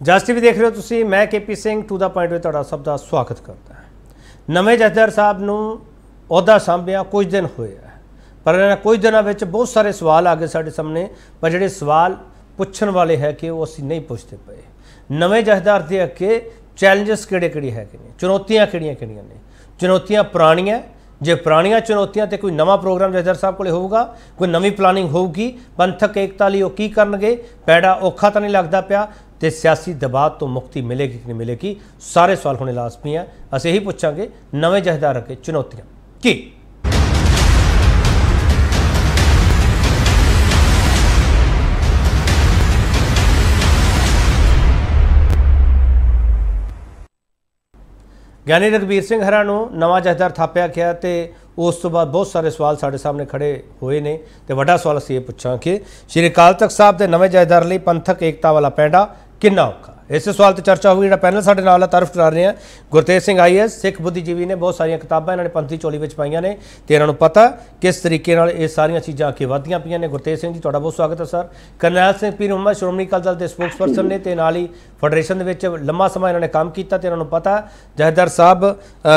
ਜਸ TV ਦੇਖ ਰਹੇ ਹੋ ਤੁਸੀਂ। मैं KP Singh to the point ਵਿੱਚ ਤੁਹਾਡਾ ਸਭ ਦਾ ਸਵਾਗਤ ਕਰਦਾ ਹਾਂ। ਨਵੇਂ ਜਥੇਦਾਰ ਸਾਹਿਬ ਨੂੰ ਅਹੁਦਾ ਸੰਭਿਆ ਕੁਝ ਦਿਨ ਹੋਏ ਹੈ, ਪਰ ਇਹਨਾਂ ਕੁਝ ਦਿਨਾਂ ਵਿੱਚ ਬਹੁਤ ਸਾਰੇ ਸਵਾਲ ਆ ਗਏ ਸਾਡੇ ਸਾਹਮਣੇ, ਪਰ ਜਿਹੜੇ ਸਵਾਲ ਪੁੱਛਣ ਵਾਲੇ ਹੈ ਕਿ ਉਹ ਅਸੀਂ ਨਹੀਂ ਪੁੱਛਦੇ ਪਏ। ਨਵੇਂ ਜਥੇਦਾਰ ਦੇ ਅੱਗੇ ਚੈਲੰਜਸ ਕਿਹੜੇ ਹੈਗੇ ਨੇ, ਚੁਣੌਤੀਆਂ ਕਿਹੜੀਆਂ ਨੇ। ਚੁਣੌਤੀਆਂ ਪੁਰਾਣੀਆਂ, जे पुरानियां चुनौतियां तो कोई नवा प्रोग्राम जथेदार साहब को होगा, कोई नवी प्लानिंग होगी, पंथक एकता लिए की करनगे, पैड़ा औखा तो नहीं लगता पिया, तो सियासी दबाव तो मुक्ति मिलेगी कि नहीं मिलेगी। सारे सवाल होने लाजमी हैं। असीं यही पूछांगे नवे जथेदार अगे चुनौतियां की। ਗਿਆਨੀ ਰਘਬੀਰ ਸਿੰਘ ਹਰਾਂ ਨੂੰ ਨਵਾਂ ਜਥੇਦਾਰ ਥਾਪਿਆ ਗਿਆ ਤੇ ਉਸ ਤੋਂ ਬਾਅਦ ਬਹੁਤ ਸਾਰੇ ਸਵਾਲ ਸਾਡੇ ਸਾਹਮਣੇ ਖੜੇ ਹੋਏ ਨੇ ਤੇ ਵੱਡਾ ਸਵਾਲ ਅਸੀਂ ਇਹ ਪੁੱਛਾਂ ਕਿ ਸ਼੍ਰੀ ਅਕਾਲ ਤਖਤ ਸਾਹਿਬ ਦੇ ਨਵੇਂ ਜਥੇਦਾਰ ਲਈ ਪੰਥਕ ਏਕਤਾ ਵਾਲਾ ਪੈਂਡਾ ਕਿੰਨਾ ਔਖਾ। इस सवाल पर चर्चा होगी। जो पैनल साढ़े नाल तारफ करा रहे हैं गुरतेज सिंह IAS सिख बुद्धिजीवी ने, बहुत सारिया किताबां इन्होंने पंथी झोली में पाइया ने, तो इन्होंने पता किस तरीके ये सारिया चीज़ां अगे वधियां पईयां ने। गुरतेज सिंह जी तुहाडा बहुत स्वागत है सर। करनैल सिंह पीर मुहम्मद श्रोमणी अकाली दल के स्पोक्स परसन ने, तो नाल ही फैडरेशन के लंबा समय इन्होंने काम किया, तो इन्होंने पता जथेदार साहब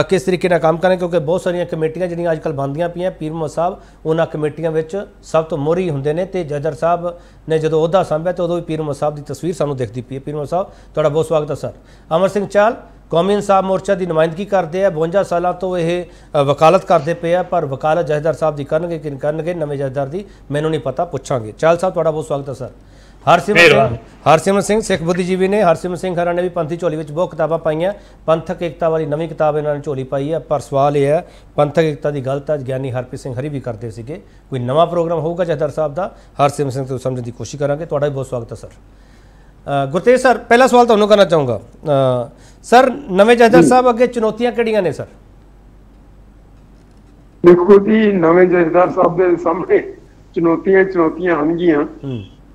किस तरीके नाल काम करें, क्योंकि बहुत सारिया कमेटियां जिहड़ियां अजकल बनदियां पईयां। पीर मुहम्मद साहब उन्हां कमेटियां विच सब तो मोहरी हुंदे ने, ते जथेदार साहब ने जो अहुदा संभाया तो उदों भी पीर मुहम्मद साहब की तस्वीर सानूं दिखती पई है। पीर मुहम्मद साहब तुहाडा बहुत स्वागत है सर। अमर सिंह चाल कौमी इंसाफ मोर्चा की नुमाइंदगी करते हैं, 52 सालों तो यह वकालत करते पे है, पर वकालत जथेदार साहब की करनगे कि नहीं करनगे नवे जथेदार की मैनूं नहीं पता, पुछांगे। चाल साहब तुहाडा बहुत स्वागत है सर। हरसिमरत सिंह सिख बुद्धिजीवी ने, हरसिमरत सिंह हरा ने भी पंथी झोली में बहुत किताबां पाइयां। पंथक एकता वाली नवी किताब इन्होंने झोली पाई है, पर सवाल यह है पंथक एकता की गल तां ज्ञानी हरप्रीत सिंह हरी भी करते सीगे। कोई नवा प्रोग्राम होगा जथेदार साहब का, हरसिमरत सिंह तो समझने की कोशिश करांगे। तुहाडा भी बहुत स्वागत है सर। गुरतेज सर, पहला सवाल तुहानूं करना चाहूँगा सर, नवे जथेदार साहब अगे चुनौतियां किहड़ियां ने सर? देखो जी, नवे जथेदार साहब के सामने चुनौतियां होणगीआं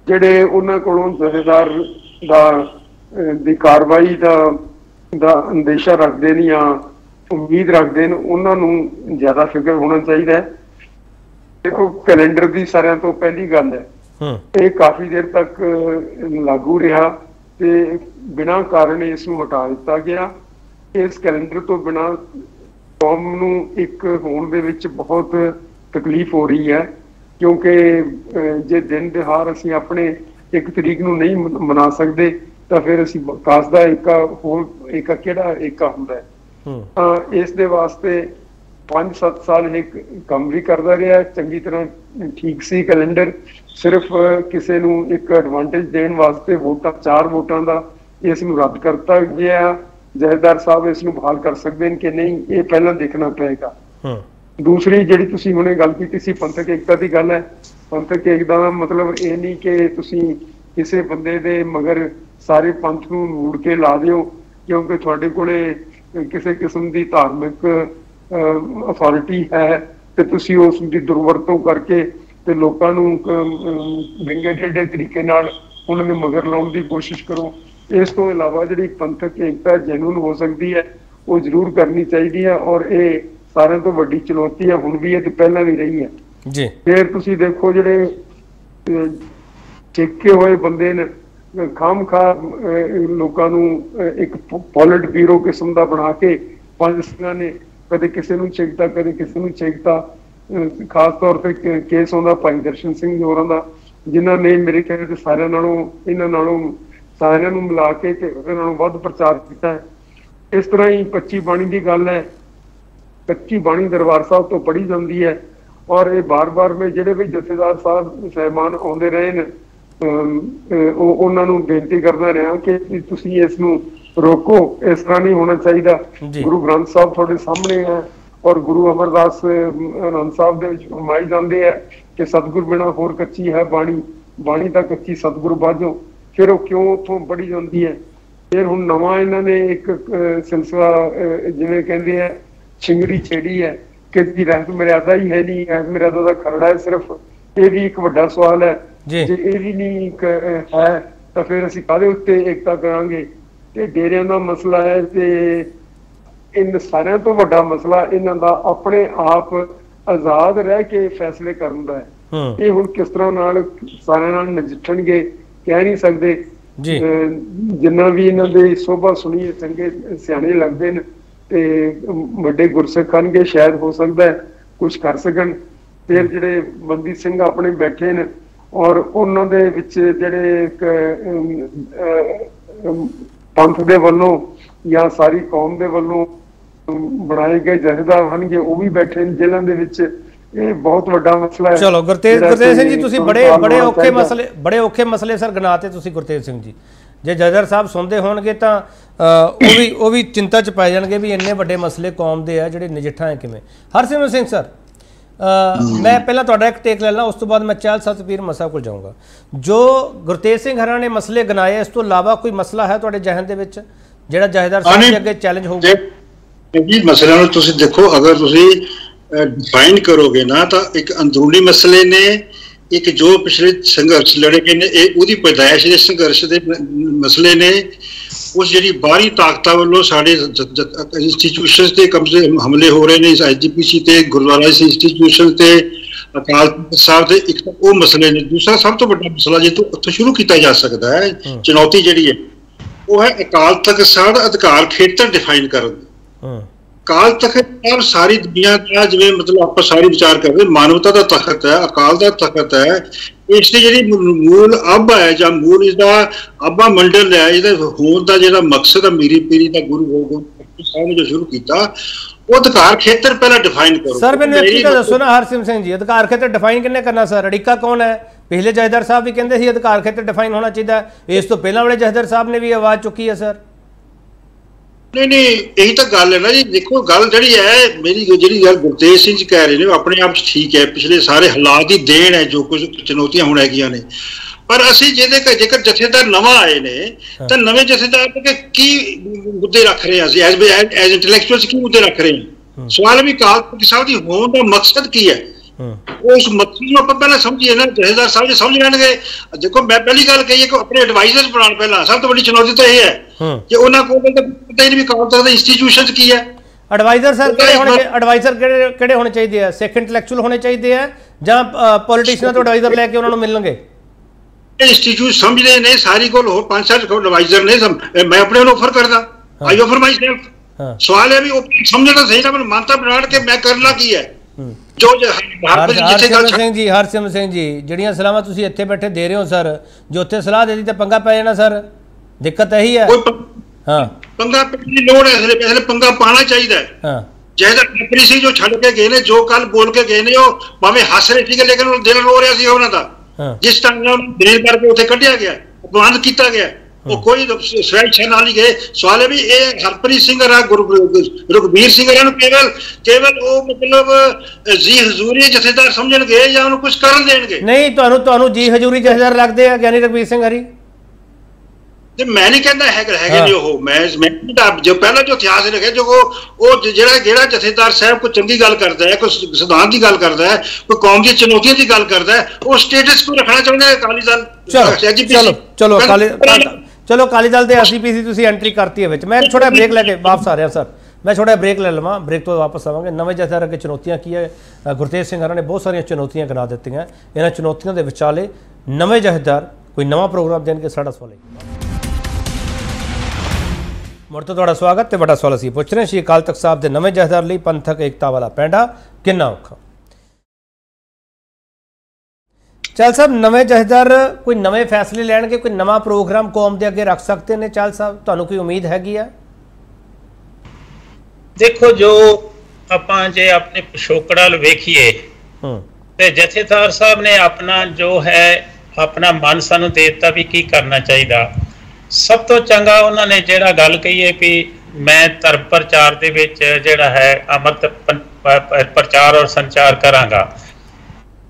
ਜਿਹੜੇ ਉਹਨਾਂ ਕੋਲੋਂ ਜਥੇਦਾਰ ਦੀ ਕਾਰਵਾਈ ਦਾ ਅੰਦੇਸ਼ਾ ਰੱਖਦੇ ਨੇ ਜਾਂ ਉਮੀਦ ਰੱਖਦੇ ਨੇ, ਉਹਨਾਂ ਨੂੰ ਜ਼ਿਆਦਾ ਫਿਕਰ ਹੋਣਾ ਚਾਹੀਦਾ ਹੈ। ਦੇਖੋ, ਕੈਲੰਡਰ ਦੀ ਸਾਰਿਆਂ ਤੋਂ ਪਹਿਲੀ ਗੱਲ ਹੈ, ਇਹ ਕਾਫੀ ਦੇਰ ਤੱਕ ਲਾਗੂ ਰਿਹਾ ਤੇ ਬਿਨਾਂ ਕਾਰਨ ਇਸ ਨੂੰ ਹਟਾ ਦਿੱਤਾ ਗਿਆ। ਇਸ ਕੈਲੰਡਰ ਤੋਂ ਬਿਨਾਂ ਕੌਮ ਨੂੰ ਇੱਕ ਹੋਣ ਦੇ ਵਿੱਚ ਬਹੁਤ ਤਕਲੀਫ ਹੋ ਰਹੀ ਹੈ, क्योंकि जे दिन तिहार असीं अपने एक तरीक नूं नहीं मना सकते तो फिर असीं कास दा एका होर एका किहड़ा एका हुंदा है। इस दे वास्ते 5-7 साल एक काम भी करदा रहा, चंगी तरह ठीक सी कैलेंडर, सिर्फ किसी नूं एक एडवांटेज देण वास्ते वोटां 4 वोटां दा इस नूं रद्द करता गया। जथेदार साहब इस नूं बहाल कर सकते हैं कि नहीं, ये पहला देखना पएगा। दूसरी जिहड़ी तुसीं हुणे गल कीती सी पंथक एकता की गल है, पंथक एकता का मतलब ये नहीं कि तुसीं किसी बंदे दे मगर सारे पंथ नूं मूड़ के ला दिओ, क्योंकि तुहाडे कोले किसी किस्म की धार्मिक अथॉरिटी है तो तुसीं उस दी दुरवरतों करके ते लोकां नूं विंगे टेढ़े तरीके नाल उन्हां दे मगर लाउण दी कोशिश करो। इस तो इलावा जिहड़ी पंथक एकता जेन्युइन हो सकती है वो जरूर करनी चाहिए है, और ये सारे तो वड्डी चुनौती है, हुण भी है ते पहला भी रही है जी। फिर तुसीं देखो जिहड़े चेके होए बंदे ने खाम-खा लोकां नूं एक पॉलिट ब्यूरो किस्म दा बना के पंज सिंघां ने कदे किसी नूं छेकता कदे किसी नूं छेकता। खास तौर पर केस आउंदा भाई दर्शन सिंह होरां दा, जिन्हां ने मेरे ख्याल ते सारियां नालों इन्हां नालों सारियां नूं मिला के ते उहदे नालों वध प्रचार कीता है। इस तरह ही कच्ची बाणी दी गल है, कच्ची बाणी दरबार साहब तो पढ़ी जाती है, और ये बार बार में जिहड़े भी जथेदार साहब साहिबान आउंदे रहे ने उन्हां नूं बेनती करदा रहा कि तुसीं इस नूं रोको, इस तरह नहीं होना चाहिए। गुरु ग्रंथ साहब तुहाडे सामने है, और गुरु अमरदास आनंद साहब दे विच फरमाई जांदे है कि सतगुर बिना होर कच्ची है बाणी, बाणी तां कच्ची सतगुर बाझो। फिर वो क्यों उत्थों पढ़ी जाती है। फिर हुण नवां इन्हां ने एक सिलसिला जिवें कहंदे है छिंगड़ी छेड़ी है कि इसकी रहत मर्यादा ही है नहीं, रहत मर्यादा का खरड़ा है सिर्फ। ये भी एक बड़ा सवाल है, जे ये भी नहीं है तो फिर असीं काहदे उत्ते एकता करांगे। ते डेरियां दा मसला है, ते इन सारियां तो वड्डा मसला इन्हां दा अपने आप आजाद रह के फैसले करन दा है। ये हुण किस तरह नाल सारियां नाल नजिठणगे कह नहीं सकते। जिन्ना भी इन्हां दे शोभा सुनिए चंगे सियाणे लगदे ने ते वड्डे गुरसिख करनगे, शायद हो सकदा है कुछ कर सकन। फिर जिहड़े बंदी सिंह अपने बैठे ने और उन्हां दे विच जिहड़े पंथ दे वल्लों या सारी कौम दे वल्लों बनाए गए जथेदार होणगे, वो भी बैठे ने जेलां दे विच। ਇਹ ਬਹੁਤ ਵੱਡਾ ਮਸਲਾ ਹੈ। ਚਲੋ ਗੁਰਤੇਜ ਸਿੰਘ ਜੀ, ਤੁਸੀਂ ਬੜੇ ਔਖੇ ਮਸਲੇ ਸਰ ਗਿਣਾਤੇ ਤੁਸੀਂ ਗੁਰਤੇਜ ਸਿੰਘ ਜੀ। ਜੇ ਜਥੇਦਾਰ ਸਾਹਿਬ ਸੁਣਦੇ ਹੋਣਗੇ ਤਾਂ ਉਹ ਵੀ ਚਿੰਤਾ 'ਚ ਪੈ ਜਾਣਗੇ ਵੀ ਇੰਨੇ ਵੱਡੇ ਮਸਲੇ ਕੌਮ ਦੇ ਆ ਜਿਹੜੇ ਨਜਿੱਠਾ ਹੈ ਕਿਵੇਂ। ਹਰਸਿਮਰਤ ਸਿੰਘ ਸਰ, ਮੈਂ ਪਹਿਲਾਂ ਤੁਹਾਡਾ ਇੱਕ ਟੇਕ ਲੈ ਲਾਂ, ਉਸ ਤੋਂ ਬਾਅਦ ਮੈਂ ਚਾਹਲ ਸਤਪੀਰ ਮਸਾ ਕੋਲ ਜਾਊਂਗਾ। ਜੋ ਗੁਰਤੇਜ ਸਿੰਘ ਹਰਾਂ ਨੇ ਮਸਲੇ ਗਿਣਾਏ, ਇਸ ਤੋਂ ਇਲਾਵਾ ਕੋਈ ਮਸਲਾ ਹੈ ਤੁਹਾਡੇ ਜਹਨ ਦੇ ਵਿੱਚ ਜਿਹੜਾ ਜਥੇਦਾਰ ਸਾਹਿਬ ਦੇ ਅੱਗੇ ਚੈਲੰਜ ਹੋਊਗਾ? ਜੀ ਮਸਲਿਆਂ ਨੂੰ ਤੁਸੀਂ ਦੇਖੋ, ਅਗਰ ਤੁਸੀਂ डिफाइन करोगे ना तो एक अंदरूनी मसले ने, एक जो पिछले संघर्ष लड़े गए ने, ਉਹਦੀ ਪੈਦਾਇਸ਼ ਦੇ ਸੰਘਰਸ਼ ਦੇ ਮਸਲੇ ਨੇ, ਉਸ ਜਿਹੜੀ ਬਾਹਰੀ ਤਾਕਤਾਂ ਵੱਲੋਂ ਸਾਡੇ ਇੰਸਟੀਟਿਊਸ਼ਨਸ ਤੇ ਕਬਜ਼ੇ ਹਮਲੇ ਹੋ ਰਹੇ ਨੇ, IGPC ਤੇ ਗੁਰਦੁਆਰਾ ਇੰਸਟੀਟਿਊਸ਼ਨ ਤੇ ਅਕਾਲ ਤਖਤ ਸਾਹਿਬ ਦੇ, ਇੱਕ ਉਹ ਮਸਲੇ ਨੇ। ਦੂਸਰਾ ਸਭ ਤੋਂ ਵੱਡਾ ਮਸਲਾ ਜੇ ਤੋਂ ਉੱਥੋਂ ਸ਼ੁਰੂ ਕੀਤਾ ਜਾ ਸਕਦਾ ਹੈ, ਚੁਣੌਤੀ ਜਿਹੜੀ ਹੈ ਉਹ ਹੈ ਅਕਾਲ ਤਖਤ ਸਾਹਿਬ ਦਾ ਅਧਿਕਾਰ ਖੇਤਰ ਡਿਫਾਈਨ ਕਰਨ ਦੀ। ਅਕਾਲ ਤਖਤ ਸਾਹਿਬ ਸਾਰੀ ਦੁਨੀਆ ਦਾ, ਜਿਵੇਂ ਮਤਲਬ ਆਪਾਂ ਸਾਰੀ ਵਿਚਾਰ ਕਰਦੇ, ਮਾਨਵਤਾ ਦਾ ਤਖਤ ਹੈ, ਅਕਾਲ ਦਾ ਤਖਤ ਹੈ। ਇਸ ਦੀ ਜਿਹੜੀ ਮੂਲ ਅੱਬ ਹੈ ਜਾਂ ਮੂਲ ਇਸਦਾ ਅੱਬਾ ਮੰਡਲ ਹੈ, ਇਹਦਾ ਹੋਣ ਦਾ ਜਿਹੜਾ ਮਕਸਦ ਹੈ, ਮੀਰੀ ਪੀਰੀ ਦਾ ਗੁਰੂ ਗੋਬਿੰਦ ਸਾਹਿਬ ਨੇ ਜੋ ਸ਼ੁਰੂ ਕੀਤਾ, ਉਹ ਅਧਿਕਾਰ ਖੇਤਰ ਪਹਿਲਾਂ ਡਿਫਾਈਨ ਕਰੋ। ਸਰ ਮੈਨੂੰ ਇੱਕ ਚੀਜ਼ ਦੱਸੋ ਨਾ ਹਰਸਿਮਰਤ ਸਿੰਘ ਜੀ, ਅਧਿਕਾਰ ਖੇਤਰ ਡਿਫਾਈਨ ਕਿੰਨੇ ਕਰਨਾ ਸਰ? ਅੜਿੱਕਾ ਕੌਣ ਹੈ? ਪਿਛਲੇ ਜਥੇਦਾਰ ਸਾਹਿਬ ਵੀ ਕਹਿੰਦੇ ਸੀ ਅਧਿਕਾਰ ਖੇਤਰ ਡਿਫਾਈਨ ਹੋਣਾ ਚਾਹੀਦਾ, ਇਸ ਤੋਂ ਪਹਿਲਾਂ ਵਾਲੇ ਜਥੇਦਾਰ ਸਾਹਿਬ ਨੇ ਵੀ ਆਵਾਜ਼ ਚੁੱਕੀ ਹੈ ਸਰ। नहीं, यही तो गल है ना जी। देखो गल जी है, मेरी जी गल गुरतेज सिंह जी कह रहे हैं अपने आप ठीक है, पिछले सारे हालात ही देन है, जो कुछ चुनौतियां हुण हैगियां ने। पर असीं जेकर जथेदार नवां आए ने तो नवे जथेदार की मुद्दे रख रहे हैं, एज इंटलैक्चुअल्स की मुद्दे रख रहे हैं। सवाल है भी अकाल तख्त साहब दी होण दा मकसद की है, उस मकसद ਨੂੰ ਆਪਾਂ ਪਹਿਲਾਂ ਸਮਝੀਏ ਨਾ। ਜਥੇਦਾਰ ਸਾਹਿਬ ਜੀ ਸਮਝ ਲੈਣਗੇ। ਦੇਖੋ ਮੈਂ ਪਹਿਲੀ ਗੱਲ ਕਹੀ ਕਿ ਆਪਣੇ ਐਡਵਾਈਜ਼ਰਸ ਬਣਾਉਣ, ਪਹਿਲਾਂ ਸਭ ਤੋਂ ਵੱਡੀ ਚੁਣੌਤੀ ਤਾਂ ਇਹ ਹੈ ਕਿ ਉਹਨਾਂ ਕੋਲ ਤਾਂ ਪਤਾ ਹੀ ਨਹੀਂ ਵੀ ਅਕਾਲ ਤਖਤ ਦੇ ਇੰਸਟੀਟਿਊਸ਼ਨਸ ਕੀ ਹੈ। ਐਡਵਾਈਜ਼ਰ ਸਰ ਕਿਹੜੇ ਹੋਣਗੇ? ਐਡਵਾਈਜ਼ਰ ਕਿਹੜੇ ਹੋਣੇ ਚਾਹੀਦੇ ਆ? ਸਿੱਖ ਇੰਟੈਲੈਕਚੁਅਲ ਹੋਣੇ ਚਾਹੀਦੇ ਆ ਜਾਂ ਪੋਲੀਟੀਸ਼ੀਅਨਾਂ ਤੋਂ ਐਡਵਾਈਜ਼ਰ ਲੈ ਕੇ ਉਹਨਾਂ ਨੂੰ ਮਿਲਣਗੇ? ਇੰਸਟੀਟਿਊਟ ਸਮਝਦੇ ਨੇ, ਸਾਰੀ ਕੋਲ ਹੋਰ 5-7 ਐਡਵਾਈਜ਼ਰ ਨੇ। ਮੈਂ ਆਪਣੇ ਨੂੰ ਆਫਰ ਕਰਦਾ, ਆਈ ਆਫਰ ਮਾਈ ਸੈਲਫ। ਸਵਾਲ ਹੈ ਵੀ ਉਹ ਸਮਝਣਾ ਸਹੀ ਨਾ, ਮੈਨੂੰ ਮਾਨਤਾ ਬਣਾ ਕੇ ਮੈਂ ਕਰਨਾ ਕੀ ਹੈ। ਹਰਸਿਮਰਤ ਸਿੰਘ ਜੀ, ਜਿਹੜੀਆਂ ਸਲਾਹਾਂ ਤੁਸੀਂ ਇੱਥੇ ਬੈਠੇ ਦੇ ਰਹੇ ਹੋ ਸਰ, ਜੋ ਉੱਥੇ ਸਲਾਹ ਦੇ ਦਿੱਤੀ ਤਾਂ ਪੰਗਾ ਪੈ ਜਾਣਾ ਸਰ। ਦਿੱਕਤ ਇਹੀ ਹੈ। ਹਾਂ, ਪੰਗਾ ਪੈਣ ਦੀ ਲੋੜ ਹੈ, ਇਸ ਲਈ ਪੰਗਾ ਪਾਣਾ ਚਾਹੀਦਾ ਹੈ। ਹਾਂ, ਜਥੇਦਾਰ ਟੱਪਰੀ ਸਿੰਘ ਜੋ ਛੱਡ ਕੇ ਗਏ ਨੇ, ਜੋ ਕੱਲ ਬੋਲ ਕੇ ਗਏ ਨੇ, ਉਹ ਭਾਵੇਂ ਹੱਸ ਰਹੇ ਸੀਗੇ ਲੇਕਿਨ ਉਹ ਦਿਲ ਰੋ ਰਿਹਾ ਸੀ ਉਹਨਾਂ ਦਾ। ਜਿਸ ਤਰ੍ਹਾਂ ਉਹਨਾਂ ਨੂੰ ਦਿਲ ਕਰਕੇ ਉੱਥੇ ਕੱਢਿਆ ਗਿਆ, ਅਪਮਾਨ ਕੀਤਾ ਗਿਆ, ਉਹ ਕੋਈ ਸਵੈच्छਾ ਨਾਲ ਹੀ ਗਏ। ਸਵਾਲ ਹੈ ਵੀ ਇਹ ਹਰਪ੍ਰੀਤ ਸਿੰਘ ਰਾ ਰਘਬੀਰ ਸਿੰਘ ਰਾ ਨੂੰ ਕੇਵਲ ਉਹ ਮਤਲਬ ਜੀ ਹਜ਼ੂਰੀ ਜਥੇਦਾਰ ਸਮਝਣਗੇ ਜਾਂ ਉਹਨੂੰ ਕੁਝ ਕਰਨ ਦੇਣਗੇ? ਨਹੀਂ, ਤੁਹਾਨੂੰ ਜੀ ਹਜ਼ੂਰੀ ਜਥੇਦਾਰ ਲੱਗਦੇ ਆ ਗਿਆਨੀ ਰਘਬੀਰ ਸਿੰਘ ਹਰੀ? ਤੇ ਮੈਂ ਨਹੀਂ ਕਹਿੰਦਾ ਹੈਗੇ ਨੇ ਉਹ। ਮੈਂ ਜੋ ਪਹਿਲਾਂ ਜੋ ਇਤਿਹਾਸ ਰੱਖਿਆ, ਜੋ ਉਹ ਜਿਹੜਾ ਜਥੇਦਾਰ ਸਾਹਿਬ ਕੋਈ ਚੰਗੀ ਗੱਲ ਕਰਦਾ ਹੈ, ਕੋਈ ਸਿਧਾਂਤ ਦੀ ਗੱਲ ਕਰਦਾ ਹੈ, ਕੋਈ ਕੌਮ ਦੀਆਂ ਚੁਣੌਤੀਆਂ ਦੀ ਗੱਲ ਕਰਦਾ ਹੈ, ਉਹ ਸਟੇਟਸ ਕੋ ਰੱਖਣਾ ਚਾਹੁੰਦੇ ਅਕਾਲੀ ਦਲ। ਚਲੋ ਅਕਾਲੀ ਦਲ ਦੇ IGPC ਤੁਸੀਂ ਐਂਟਰੀ ਕਰਤੀ ਹੈ ਵਿੱਚ। ਮੈਂ ਇੱਕ ਛੋਟਾ ਬ੍ਰੇਕ ਲੈ ਕੇ ਵਾਪਸ ਆ ਰਿਹਾ ਸਰ। ਮੈਂ ਛੋਟਾ ਬ੍ਰੇਕ ਲੈ ਲਵਾਂ, ਬ੍ਰੇਕ ਤੋਂ ਵਾਪਸ ਆਵਾਂਗੇ। ਨਵੇਂ ਜਥੇਦਾਰ ਅੱਗੇ ਚੁਣੌਤੀਆਂ ਕੀ ਹੈ? ਗੁਰਤੇਜ ਸਿੰਘ ਹਰਾਂ ਨੇ ਬਹੁਤ ਸਾਰੀਆਂ ਚੁਣੌਤੀਆਂ ਗਿਣਾ ਦਿੱਤੀਆਂ। ਇਹਨਾਂ ਚੁਣੌਤੀਆਂ ਦੇ ਵਿਚਾਲੇ ਨਵੇਂ ਜਥੇਦਾਰ ਕੋਈ ਨਵਾਂ ਪ੍ਰੋਗਰਾਮ ਦੇਣਗੇ, ਸਾਡਾ ਸਵਾਲ ਹੈ। ਮੁੜ ਤੋਂ ਤੁਹਾਡਾ ਸਵਾਗਤ। ਤੇ ਵੱਡਾ ਸਵਾਲ ਅਸੀਂ ਪੁੱਛ ਰਹੇ ਸੀ, ਅਕਾਲ ਤਖਤ ਸਾਹਿਬ ਦੇ ਨਵੇਂ ਜਥੇਦਾਰ ਲਈ ਪੰਥਕ ਏਕਤਾ ਵਾਲਾ ਪੈਂਡਾ ਕਿੰਨਾ ਔਖਾ? ਚਾਹਲ ਸਾਹਿਬ, ਨਵੇਂ ਜਥੇਦਾਰ ਕੋਈ ਨਵੇਂ ਫੈਸਲੇ ਲੈਣਗੇ, ਕੋਈ ਨਵਾਂ ਪ੍ਰੋਗਰਾਮ ਕੌਮ ਦੇ ਅੱਗੇ ਰੱਖ ਸਕਦੇ ਨੇ? ਚਾਹਲ ਸਾਹਿਬ, ਤੁਹਾਨੂੰ ਕੋਈ ਉਮੀਦ ਹੈਗੀ ਆ? ਦੇਖੋ, ਜੋ ਆਪਾਂ ਜੇ ਆਪਣੇ ਪਿਛੋਕੜਾ ਨੂੰ ਵੇਖੀਏ ਤੇ ਜਥੇਦਾਰ ਸਾਹਿਬ ਨੇ ਆਪਣਾ ਜੋ ਹੈ ਆਪਣਾ ਮਨ ਸਾਨੂੰ ਦੇ ਦਿੱਤਾ ਵੀ ਕੀ ਕਰਨਾ ਚਾਹੀਦਾ। ਸਭ ਤੋਂ ਚੰਗਾ ਉਹਨਾਂ ਨੇ ਜਿਹੜਾ ਗੱਲ ਕਹੀ ਹੈ ਵੀ ਮੈਂ ਧਰਮ ਪ੍ਰਚਾਰ ਦੇ ਵਿੱਚ ਜਿਹੜਾ ਹੈ ਅੰਮ੍ਰਿਤ ਪ੍ਰਚਾਰ ਔਰ ਸੰਚਾਰ ਕਰਾਂਗਾ।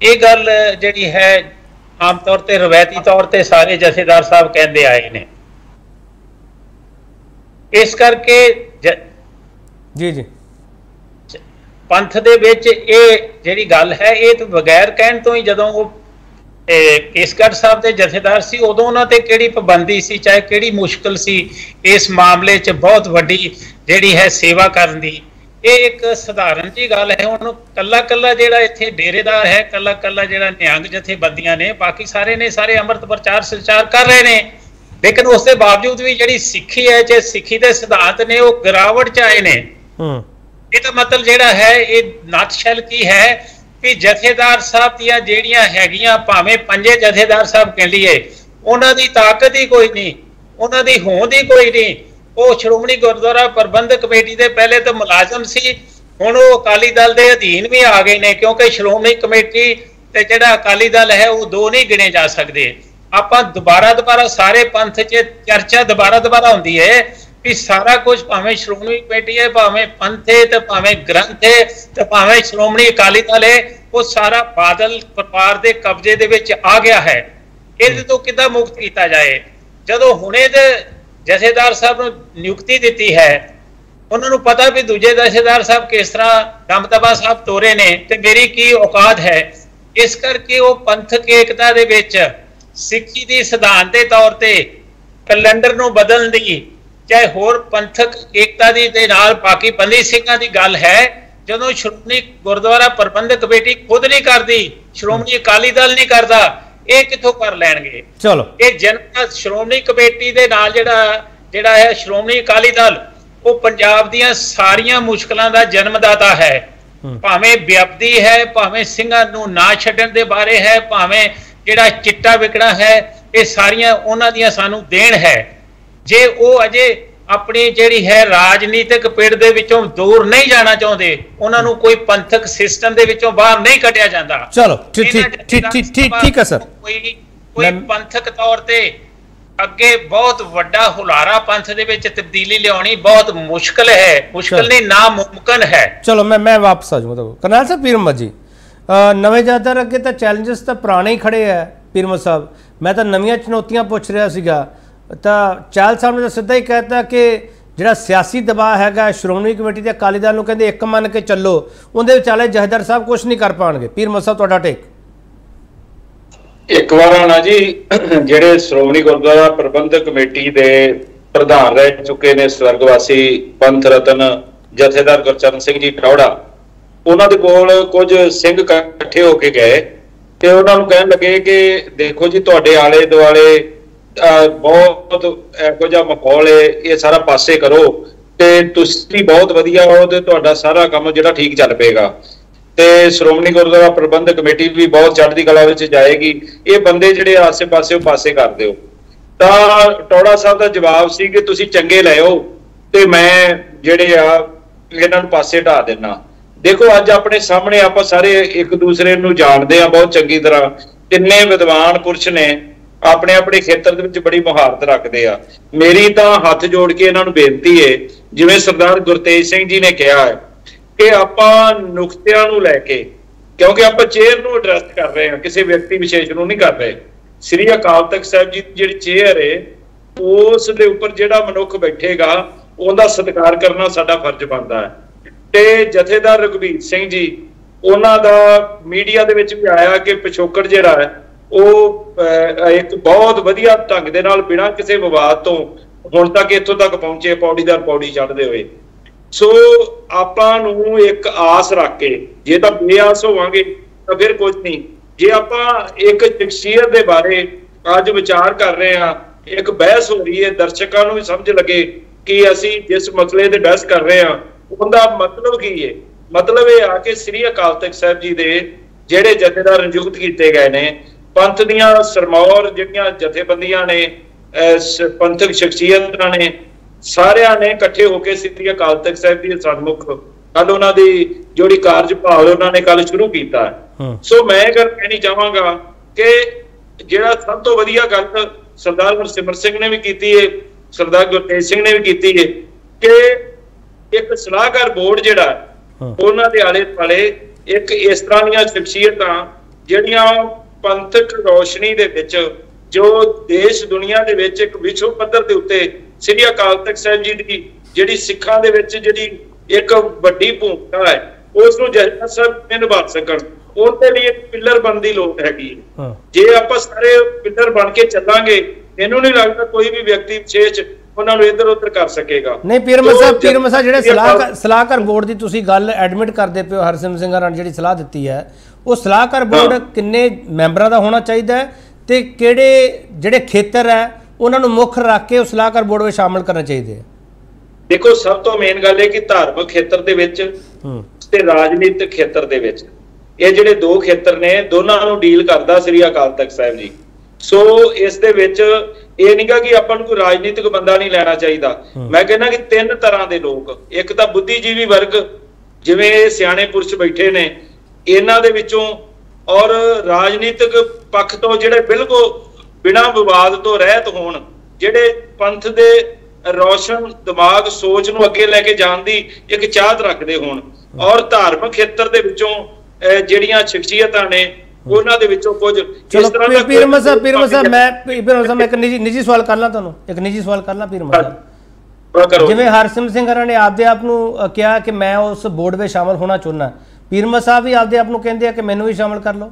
ਇਹ ਗੱਲ ਜਿਹੜੀ ਹੈ ਆਮ ਤੌਰ ਤੇ ਰਵਾਇਤੀ ਤੌਰ ਤੇ ਸਾਰੇ ਜਥੇਦਾਰ ਸਾਹਿਬ ਕਹਿੰਦੇ ਆਏ ਨੇ। ਇਸ ਕਰਕੇ ਜੀ ਪੰਥ ਦੇ ਵਿੱਚ ਇਹ ਜਿਹੜੀ ਗੱਲ ਹੈ, ਇਹ ਤਾਂ ਬਗੈਰ ਕਹਿਣ ਤੋਂ ਹੀ ਜਦੋਂ ਉਹ ਕੇਸਗੜ੍ਹ ਸਾਹਿਬ ਦੇ ਜਥੇਦਾਰ ਸੀ, ਉਦੋਂ ਉਹਨਾਂ ਤੇ ਕਿਹੜੀ ਪਾਬੰਦੀ ਸੀ, ਚਾਹੇ ਕਿਹੜੀ ਮੁਸ਼ਕਲ ਸੀ ਇਸ ਮਾਮਲੇ 'ਚ ਬਹੁਤ ਵੱਡੀ ਜਿਹੜੀ ਹੈ ਸੇਵਾ ਕਰਨ ਦੀ। ਇਹ ਇੱਕ ਸਧਾਰਨ ਜੀ ਗੱਲ ਹੈ। ਹੁਣ ਕੱਲਾ ਜਿਹੜਾ ਇੱਥੇ ਡੇਰੇਦਾਰ ਹੈ, ਕੱਲਾ ਜਿਹੜਾ ਨਿਹੰਗ ਜਥੇਬੰਦੀਆਂ ਨੇ, ਬਾਕੀ ਸਾਰੇ ਨੇ ਸਾਰੇ ਅੰਮ੍ਰਿਤ ਪ੍ਰਚਾਰ ਸੰਚਾਰ ਕਰ ਰਹੇ ਨੇ। लेकिन उसके बावजूद भी जी सिक्खी है, जो सिक्खी के सिद्धांत ने वो गिरावट च आए ने। ये मतलब जोड़ा है ये नटशैल की है कि जथेदार साहब दियां ਜਿਹੜੀਆਂ ਹੈਗੀਆਂ ਭਾਵੇਂ पंजे जथेदार साहब कह लीए उन्हां दी ताकत ही कोई नहीं, उन्हां दी होंद ही कोई नहीं। वो श्रोमणी गुरुद्वारा प्रबंधक कमेटी के पहले तो मुलाजम सी, हुण वो अकाली दल के अधीन भी आ गए ने, क्योंकि श्रोमणी कमेटी ते जिहड़ा अकाली दल है वो दो नहीं गिने जा सकते। आपां दोबारा सारे पंथ च चर्चा दोबारा होंदी है कि सारा कुछ भावें श्रोमणी कमेटी है, भावें पंथ है, तो भावें ग्रंथ है, तो भावें श्रोमणी अकाली दल है, वो सारा बादल परिवार के कब्जे दे विच आ गया है। इहदे तो किद्दां मुक्त किया जाए? जदों हुणे दे जथेदार साहब नूं नियुक्ति दिती है, उन्होंने पता भी दूजे जथेदार साहब किस तरह दमदबा साहब तोरे ने ते मेरी की औकात है, इस करके वो पंथक एकता दे विच सिक्खी दी सिद्धांत के तौर पर कैलेंडर नूं बदलण दी चाहे होर पंथक एकता दी दे नाल बाकी बंदी सिंघां दी गल है, जदों श्रोमणी गुरुद्वारा प्रबंधक कमेटी खुद नहीं करती, श्रोमणी अकाली दल नहीं करता, ये कित्थों कर लैणगे? चलो ये जनता श्रोमणी कमेटी दे नाल जिहड़ा है श्रोमणी अकाली दल वो पंजाब दीयां सारियां मुश्किलां दा जन्मदाता है। भावें बेअबदी है, भावें सिंघां नूं ना छड्डण दे बारे है, भावें जिहड़ा चिट्टा विकणा है, ये सारियां उन्हां दीयां सानूं देण है। जे वो अजे अपनी जिहड़ी है राजनीतिक पिड़ दे विचों दूर नहीं जाना चाहुंदे, उन्हां नूं कोई पंथक सिस्टम दे विचों बाहर नहीं कढिया जांदा। चलो ठीक है सर, कोई पंथक तौर ते अगे बहुत वड्डा हुलारा पंथ दे विच तब्दीली लियाउणी बहुत मुश्किल है, मुश्किल नहीं नामुमकिन है। चलो मैं वापस आ जाऊँ। करनाल साहब, पीर मोहम्मद जी, नवे जथेदार अगे तो चैलेंजिस तो पुराने ही खड़े है। पीर मोहम्मद साहब, मैं तो नवीं चुनौतियां पुछ रहा सीगा, तो चाहल साहब ने तो सीधा ही कहता कि जिहड़ा सियासी दबाव हैगा श्रोमणी कमेटी ते अकाली दल नूं कहंदे एक मन के चलो, उहदे विचाले जथेदार साहब कुछ नहीं कर पाएंगे। पीर मोहम्मद साहब, तुहाडा टेक? एक बार ना जी, जिहड़े श्रोमणी गुरुद्वारा प्रबंधक कमेटी के प्रधान रह चुके ने स्वर्गवासी पंथ रतन जथेदार गुरचरण सिंह जी टौड़ा, उन्हां दे कोल कुछ सिंह इकट्ठे होके गए ते उन्हां नूं कहण लगे कि देखो जी तुहाडे आले दुआले बहुत इहो जिहा माहौल है, ये सारा पासे करो ते तुसीं बहुत वधिया हो ते तुहाडा सारा काम जिहड़ा ठीक चल पेगा ते श्रोमणी गुरुद्वारा प्रबंधक कमेटी भी बहुत चढ़दी कला विच जाएगी। ये बंदे जिहड़े आसे पासे पासे कर दिओ। तां टौड़ा साहब दा जवाब सी कि तुसीं चंगे लैओ ते मैं जिहड़े आ इन्हां नूं पासे ढा देना। देखो अज अपने सामने आपां सारे एक दूसरे नूं जाणदे आ बहुत चंगी तरह, तिन्ने विद्वान पुरुष ने अपने अपने खेतर दे विच बड़ी मुहारत रखदे आ। मेरी तां हत्थ जोड़ के इन्हां नूं बेनती है, जिवें सरदार गुरतेज सिंह जी ने कहा है कि आपां नुकतिਆਂ ਨੂੰ ਲੈ ਕੇ, क्योंकि ਆਪਾਂ चेयर ਨੂੰ एड्रैस कर रहे हैं, किसी व्यक्ति विशेष ਨੂੰ नहीं कर रहे। श्री अकाल तख्त साहब जी ਦੀ ਜਿਹੜੀ चेयर है उस ਦੇ ਉੱਪਰ ਜਿਹੜਾ ਮਨੁੱਖ ਬੈਠੇਗਾ ਉਹਦਾ ਸਤਿਕਾਰ ਕਰਨਾ ਸਾਡਾ ਫਰਜ਼ ਬਣਦਾ ਹੈ। ਤੇ ਜਥੇਦਾਰ ਰਘਬੀਰ ਸਿੰਘ ਜੀ, ਉਹਨਾਂ ਦਾ ਮੀਡੀਆ ਦੇ ਵਿੱਚ ਵੀ ਆਇਆ ਕਿ ਪਿਛੋਕੜ ਜਿਹੜਾ ਹੈ ਉਹ ਇੱਕ ਬਹੁਤ ਵਧੀਆ ਢੰਗ ਦੇ ਨਾਲ ਬਿਨਾਂ ਕਿਸੇ ਵਿਵਾਦ ਤੋਂ ਹੁਣ ਤੱਕ ਇੱਥੋਂ ਤੱਕ ਪਹੁੰਚੇ, ਪੌੜੀਦਾਰ ਪੌੜੀ ਚੜ੍ਹਦੇ ਹੋਏ। सो ਆਪਾਂ ਨੂੰ ਇੱਕ ਆਸ ਰੱਖ ਕੇ, ਜੇ ਤਾਂ ਬੇਆਸ ਹੋਵਾਂਗੇ ਤਾਂ ਫਿਰ ਕੁਝ ਨਹੀਂ। ਜੇ ਆਪਾਂ ਇੱਕ ਸ਼ਖਸੀਅਤ ਦੇ ਬਾਰੇ ਅੱਜ ਵਿਚਾਰ ਕਰ ਰਹੇ ਹਾਂ, ਇੱਕ ਬਹਿਸ ਹੋ ਰਹੀ ਹੈ, ਦਰਸ਼ਕਾਂ ਨੂੰ ਵੀ ਸਮਝ ਲੱਗੇ ਕਿ ਅਸੀਂ ਜਿਸ ਮਸਲੇ ਤੇ ਬਹਿਸ ਕਰ ਰਹੇ ਹਾਂ ਉਹਦਾ ਮਤਲਬ ਕੀ ਹੈ। ਮਤਲਬ ਇਹ ਆ ਕਿ ਸ੍ਰੀ ਅਕਾਲ ਤਖਤ ਸਾਹਿਬ ਜੀ ਦੇ ਜਿਹੜੇ ਜਥੇਦਾਰ ਨਿਯੁਕਤ ਕੀਤੇ ਗਏ ਨੇ, ਪੰਥ ਦੀਆਂ ਸਰਮੌਰ ਜਿਹੜੀਆਂ ਜਥੇਬੰਦੀਆਂ ਨੇ, ਪੰਥਕ ਸ਼ਖਸੀਅਤਾਂ ਨੇ, ਸਾਰਿਆਂ ਨੇ ਇਕੱਠੇ ਹੋ ਕੇ ਸ੍ਰੀ ਅਕਾਲ ਤਖਤ ਸਾਹਿਬ ਦੀ ਸਨਮੁਖ ਕੱਲ ਉਹਨਾਂ ਦੀ ਜਿਹੜੀ ਕਾਰਜਭਾਰ ਉਹਨਾਂ ਨੇ ਕੱਲ ਸ਼ੁਰੂ ਕੀਤਾ ਹੈ। ਸੋ ਮੈਂ ਗੱਲ ਕਹਿਣੀ ਚਾਹਾਂਗਾ ਕਿ ਜਿਹੜਾ ਸਭ ਤੋਂ ਵਧੀਆ ਗੱਲ ਸਰਦਾਰ ਗੁਰਸਿਮਰ ਸਿੰਘ ਨੇ ਵੀ ਕੀਤੀ ਹੈ, ਸਰਦਾਰ ਗੁਰਤੇਜ ਸਿੰਘ ਨੇ ਵੀ ਕੀਤੀ ਹੈ ਕਿ ਇੱਕ ਸਲਾਹਕਾਰ ਬੋਰਡ ਜਿਹੜਾ ਉਹਨਾਂ ਦੇ ਆਲੇ ਦੁਆਲੇ ਇੱਕ ਇਸ ਤਰ੍ਹਾਂ ਦੀਆਂ ਸ਼ਖਸੀਅਤਾਂ ਜਿਹੜੀਆਂ ਪੰਥਕ ਰੋਸ਼ਨੀ ਦੇ ਵਿੱਚ ਜੋ ਦੇਸ਼ ਦੁਨੀਆ ਦੇ ਵਿੱਚ ਇੱਕ ਵਿਸ਼ਵ ਪੱਧਰ ਦੇ ਉੱਤੇ ਸ੍ਰੀ ਅਕਾਲ ਤਖਤ ਸਾਹਿਬ ਜੀ ਦੀ ਜਿਹੜੀ ਸਿੱਖਾਂ ਦੇ ਵਿੱਚ ਜਿਹੜੀ ਇੱਕ ਵੱਡੀ ਭੂਮਿਕਾ ਹੈ ਉਸ ਨੂੰ ਜਥੇਦਾਰ ਸਾਹਿਬ ਨਿਭਾ ਸਕਣ, ਉਹਦੇ ਲਈ ਇੱਕ ਪਿੱਲਰ ਬਣਨ ਦੀ ਲੋੜ ਹੈਗੀ। ਜੇ ਆਪਾਂ ਸਾਰੇ ਪਿੱਲਰ ਬਣ ਕੇ ਚੱਲਾਂਗੇ, ਮੈਨੂੰ ਨਹੀਂ ਲੱਗਦਾ ਕੋਈ ਵੀ ਵਿਅਕਤੀ ਵਿਸ਼ੇਸ਼ ਉਹਨਾਂ ਨੂੰ ਇੱਧਰ ਉੱਧਰ ਕਰ ਸਕੇਗਾ। ਨਹੀਂ ਪੀਰ ਸਾਹਿਬ ਜਿਹੜੇ ਸਲਾਹਕਾਰ ਬੋਰਡ ਦੀ ਤੁਸੀਂ ਗੱਲ ਐਡਮਿਟ ਕਰਦੇ ਪਿਓ, ਹਰਸਿਮਰਤ ਸਿੰਘ ਹਰਾਂ ਜਿਹੜੀ ਸਲਾਹ ਦਿੱਤੀ ਹੈ, ਉਹ ਸਲਾਹਕਾਰ ਬੋਰਡ ਕਿੰਨੇ ਮੈਂਬਰਾਂ ਦਾ ਹੋਣਾ ਚਾਹੀਦਾ ਹੈ ਤੇ ਕਿਹੜੇ ਜਿਹੜੇ ਖੇਤਰ ਹੈ ਉਹਨਾਂ ਨੂੰ ਮੁੱਖ ਰੱਖ ਕੇ ਉਹ ਸਲਾਹਕਾਰ ਬੋਰਡ ਵਿੱਚ ਸ਼ਾਮਲ ਕਰਨਾ ਚਾਹੀਦੇ ਹੈ? ਦੇਖੋ, ਸਭ ਤੋਂ ਮੇਨ ਗੱਲ ਇਹ ਕਿ ਧਾਰਮਿਕ ਖੇਤਰ ਦੇ ਵਿੱਚ ਤੇ ਰਾਜਨੀਤਿਕ ਖੇਤਰ ਦੇ ਵਿੱਚ ਇਹ ਜਿਹੜੇ ਦੋ ਖੇਤਰ ਨੇ, ਦੋਨਾਂ ਨੂੰ ਡੀਲ ਕਰਦਾ ਸ੍ਰੀ ਅਕਾਲ ਤਖਤ ਸਾਹਿਬ ਜੀ। ਸੋ ਇਸ ਦੇ ਵਿੱਚ ਇਹ ਨਹੀਂਗਾ ਕਿ ਆਪਾਂ ਨੂੰ ਕੋਈ ਰਾਜਨੀਤਿਕ ਬੰਦਾ ਨਹੀਂ ਲੈਣਾ ਚਾਹੀਦਾ। ਮੈਂ ਕਹਿੰਦਾ ਕਿ ਤਿੰਨ ਤਰ੍ਹਾਂ ਦੇ ਲੋਕ, ਇੱਕ ਤਾਂ ਬੁੱਧੀਜੀਵੀ ਵਰਗ, ਜਿਵੇਂ ਇਹ ਸਿਆਣੇ ਪੁਰਸ਼ ਬੈਠੇ ਨੇ ਇਹਨਾਂ ਦੇ ਵਿੱਚੋਂ, ਔਰ ਰਾਜਨੀਤਿਕ ਪੱਖ ਤੋਂ ਜਿਹੜੇ ਬਿਲਕੁਲ ਬਿਨਾਂ ਵਿਵਾਦ ਤੋਂ ਰਹਿਤ ਹੋਣ, ਜਿਹੜੇ ਪੰਥ ਦੇ ਰੋਸ਼ਨ ਦਿਮਾਗ ਸੋਚ ਨੂੰ ਅੱਗੇ ਲੈ ਕੇ ਜਾਣ ਦੀ ਇੱਕ ਚਾਹਤ ਰੱਖਦੇ ਹੋਣ, ਔਰ ਧਾਰਮਿਕ ਖੇਤਰ ਦੇ ਵਿੱਚੋਂ ਜਿਹੜੀਆਂ ਸ਼ਖਸੀਅਤਾਂ ਨੇ ਉਹਨਾਂ ਦੇ ਵਿੱਚੋਂ ਕੁਝ ਇਸ ਤਰ੍ਹਾਂ ਦਾ। ਪੀਰ ਅਹਿਮਦ ਸਾਹਿਬ ਮੈਂ ਇੱਕ ਨਿੱਜੀ ਸਵਾਲ ਕਰ ਲਾਂ ਤੁਹਾਨੂੰ, ਇੱਕ ਨਿੱਜੀ ਸਵਾਲ ਕਰ ਲਾਂ ਪੀਰ ਅਹਿਮਦ ਸਾਹਿਬ। ਜਿਵੇਂ ਹਰਸਿਮਰਤ ਸਿੰਘ ਹਰਾਂ ਨੇ ਆਪਦੇ ਆਪ ਨੂੰ ਕਿਹਾ ਕਿ ਮੈਂ ਉਸ ਬੋਰਡ ਵਿੱਚ ਸ਼ਾਮਲ ਹੋਣਾ ਚਾਹੁੰਦਾ, ਪੀਰ ਅਹਿਮਦ ਸਾਹਿਬ ਵੀ ਆਪਦੇ ਆਪ ਨੂੰ ਕਹਿੰਦੇ ਆ ਕਿ ਮੈਨੂੰ ਵੀ ਸ਼ਾਮਲ ਕਰ ਲਓ।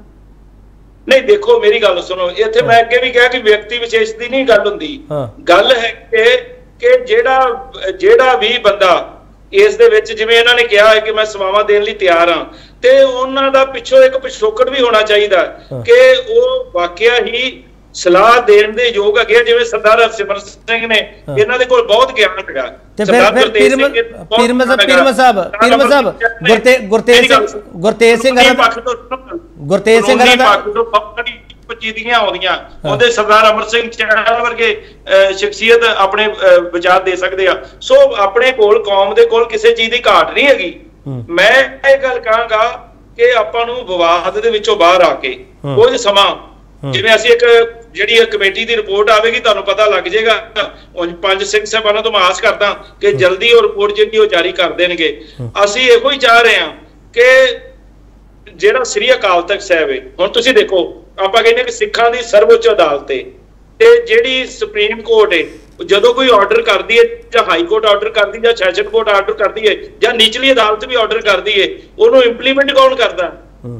ਨਹੀਂ, ਦੇਖੋ ਮੇਰੀ ਗੱਲ ਸੁਣੋ, ਇੱਥੇ ਮੈਂ ਅੱਗੇ ਵੀ ਕਿਹਾ ਕਿ ਵਿਅਕਤੀ ਵਿਸ਼ੇਸ਼ ਦੀ ਨਹੀਂ ਗੱਲ ਹੁੰਦੀ। ਗੱਲ ਹੈ ਕਿ ਜਿਹੜਾ ਵੀ ਬੰਦਾ ਇਸ ਦੇ ਵਿੱਚ, ਜਿਵੇਂ ਇਹਨਾਂ ਨੇ ਕਿਹਾ ਹੈ ਕਿ ਮੈਂ ਸੇਵਾਵਾਂ ਦੇਣ ਲਈ ਤਿਆਰ ਹਾਂ, ਤੇ ਉਹਨਾਂ ਦਾ ਪਿੱਛੋਂ ਇੱਕ ਪਿਛੋਕੜ ਵੀ ਹੋਣਾ ਚਾਹੀਦਾ ਕਿ ਉਹ ਵਾਕਿਆ ਹੀ ਸਲਾਹ ਦੇਣ ਦੇ ਯੋਗ ਹੈਗੇ। ਜਿਵੇਂ ਸਰਦਾਰ ਹਰਸਿਮਰਤ ਸਿੰਘ ਨੇ, ਇਹਨਾਂ ਦੇ ਕੋਲ ਬਹੁਤ ਗਿਆਨ ਹੈਗਾ। ਗੁਰਤੇਜ ਸਿੰਘ ਚੀਜ਼ਾਂ ਆਉਂਦੀਆਂ ਉਹਦੇ ਸਰਦਾਰ ਅਮਰ ਸਿੰਘ ਚਹਿਲ ਵਰਗੇ ਸ਼ਖਸੀਅਤ ਆਪਣੇ ਵਿਚਾਰ ਦੇ ਸਕਦੇ ਆ। ਸੋ ਆਪਣੇ ਕੋਲ, ਕੌਮ ਦੇ ਕੋਲ ਕਿਸੇ ਚੀਜ਼ ਦੀ ਘਾਟ ਨਹੀਂ ਹੈਗੀ। ਮੈਂ ਇਹ ਗੱਲ ਕਹਾਂਗਾ ਕਿ ਆਪਾਂ ਨੂੰ ਵਿਵਾਦ ਦੇ ਵਿੱਚੋਂ ਬਾਹਰ ਆ ਕੇ ਕੁਝ ਸਮਾਂ, ਜਿਵੇਂ ਅਸੀਂ ਇੱਕ ਜਿਹੜੀ ਕਮੇਟੀ ਦੀ ਰਿਪੋਰਟ ਆਵੇਗੀ ਤੁਹਾਨੂੰ ਪਤਾ ਲੱਗ ਜਾਏਗਾ। 5 ਸਿੰਘ ਸਾਹਿਬਾਨਾਂ ਤੋਂ ਮੈਂ ਆਸ ਕਰਦਾ ਕਿ ਜਲਦੀ ਉਹ ਰਿਪੋਰਟ ਜਿਹੜੀ ਉਹ ਜਾਰੀ ਕਰ ਦੇਣਗੇ। ਅਸੀਂ ਇਹੋ ਹੀ ਚਾਹ ਰਹੇ ਹਾਂ ਕਿ ਜਿਹੜਾ ਸ੍ਰੀ ਅਕਾਲ ਤਖਤ ਸਾਹਿਬ ਹੈ, ਹੁਣ ਤੁਸੀਂ ਦੇਖੋ, ਆਪਾਂ ਕਹਿੰਦੇ ਕਿ ਸਿੱਖਾਂ ਦੀ ਸਰਵਉੱਚ ਅਦਾਲਤ ਹੈ, ਤੇ ਜਿਹੜੀ ਸੁਪਰੀਮ ਕੋਰਟ ਹੈ ਜਦੋਂ ਕੋਈ ਆਰਡਰ ਕਰਦੀ ਹੈ, ਜਾਂ ਹਾਈ ਕੋਰਟ ਆਰਡਰ ਕਰਦੀ, ਜਾਂ ਸੈਸ਼ਨ ਕੋਰਟ ਆਰਡਰ ਕਰਦੀ ਹੈ, ਜਾਂ ਨੀਚਲੀ ਅਦਾਲਤ ਵੀ ਆਰਡਰ ਕਰਦੀ ਹੈ, ਉਹਨੂੰ ਇੰਪਲੀਮੈਂਟ ਕੌਣ ਕਰਦਾ?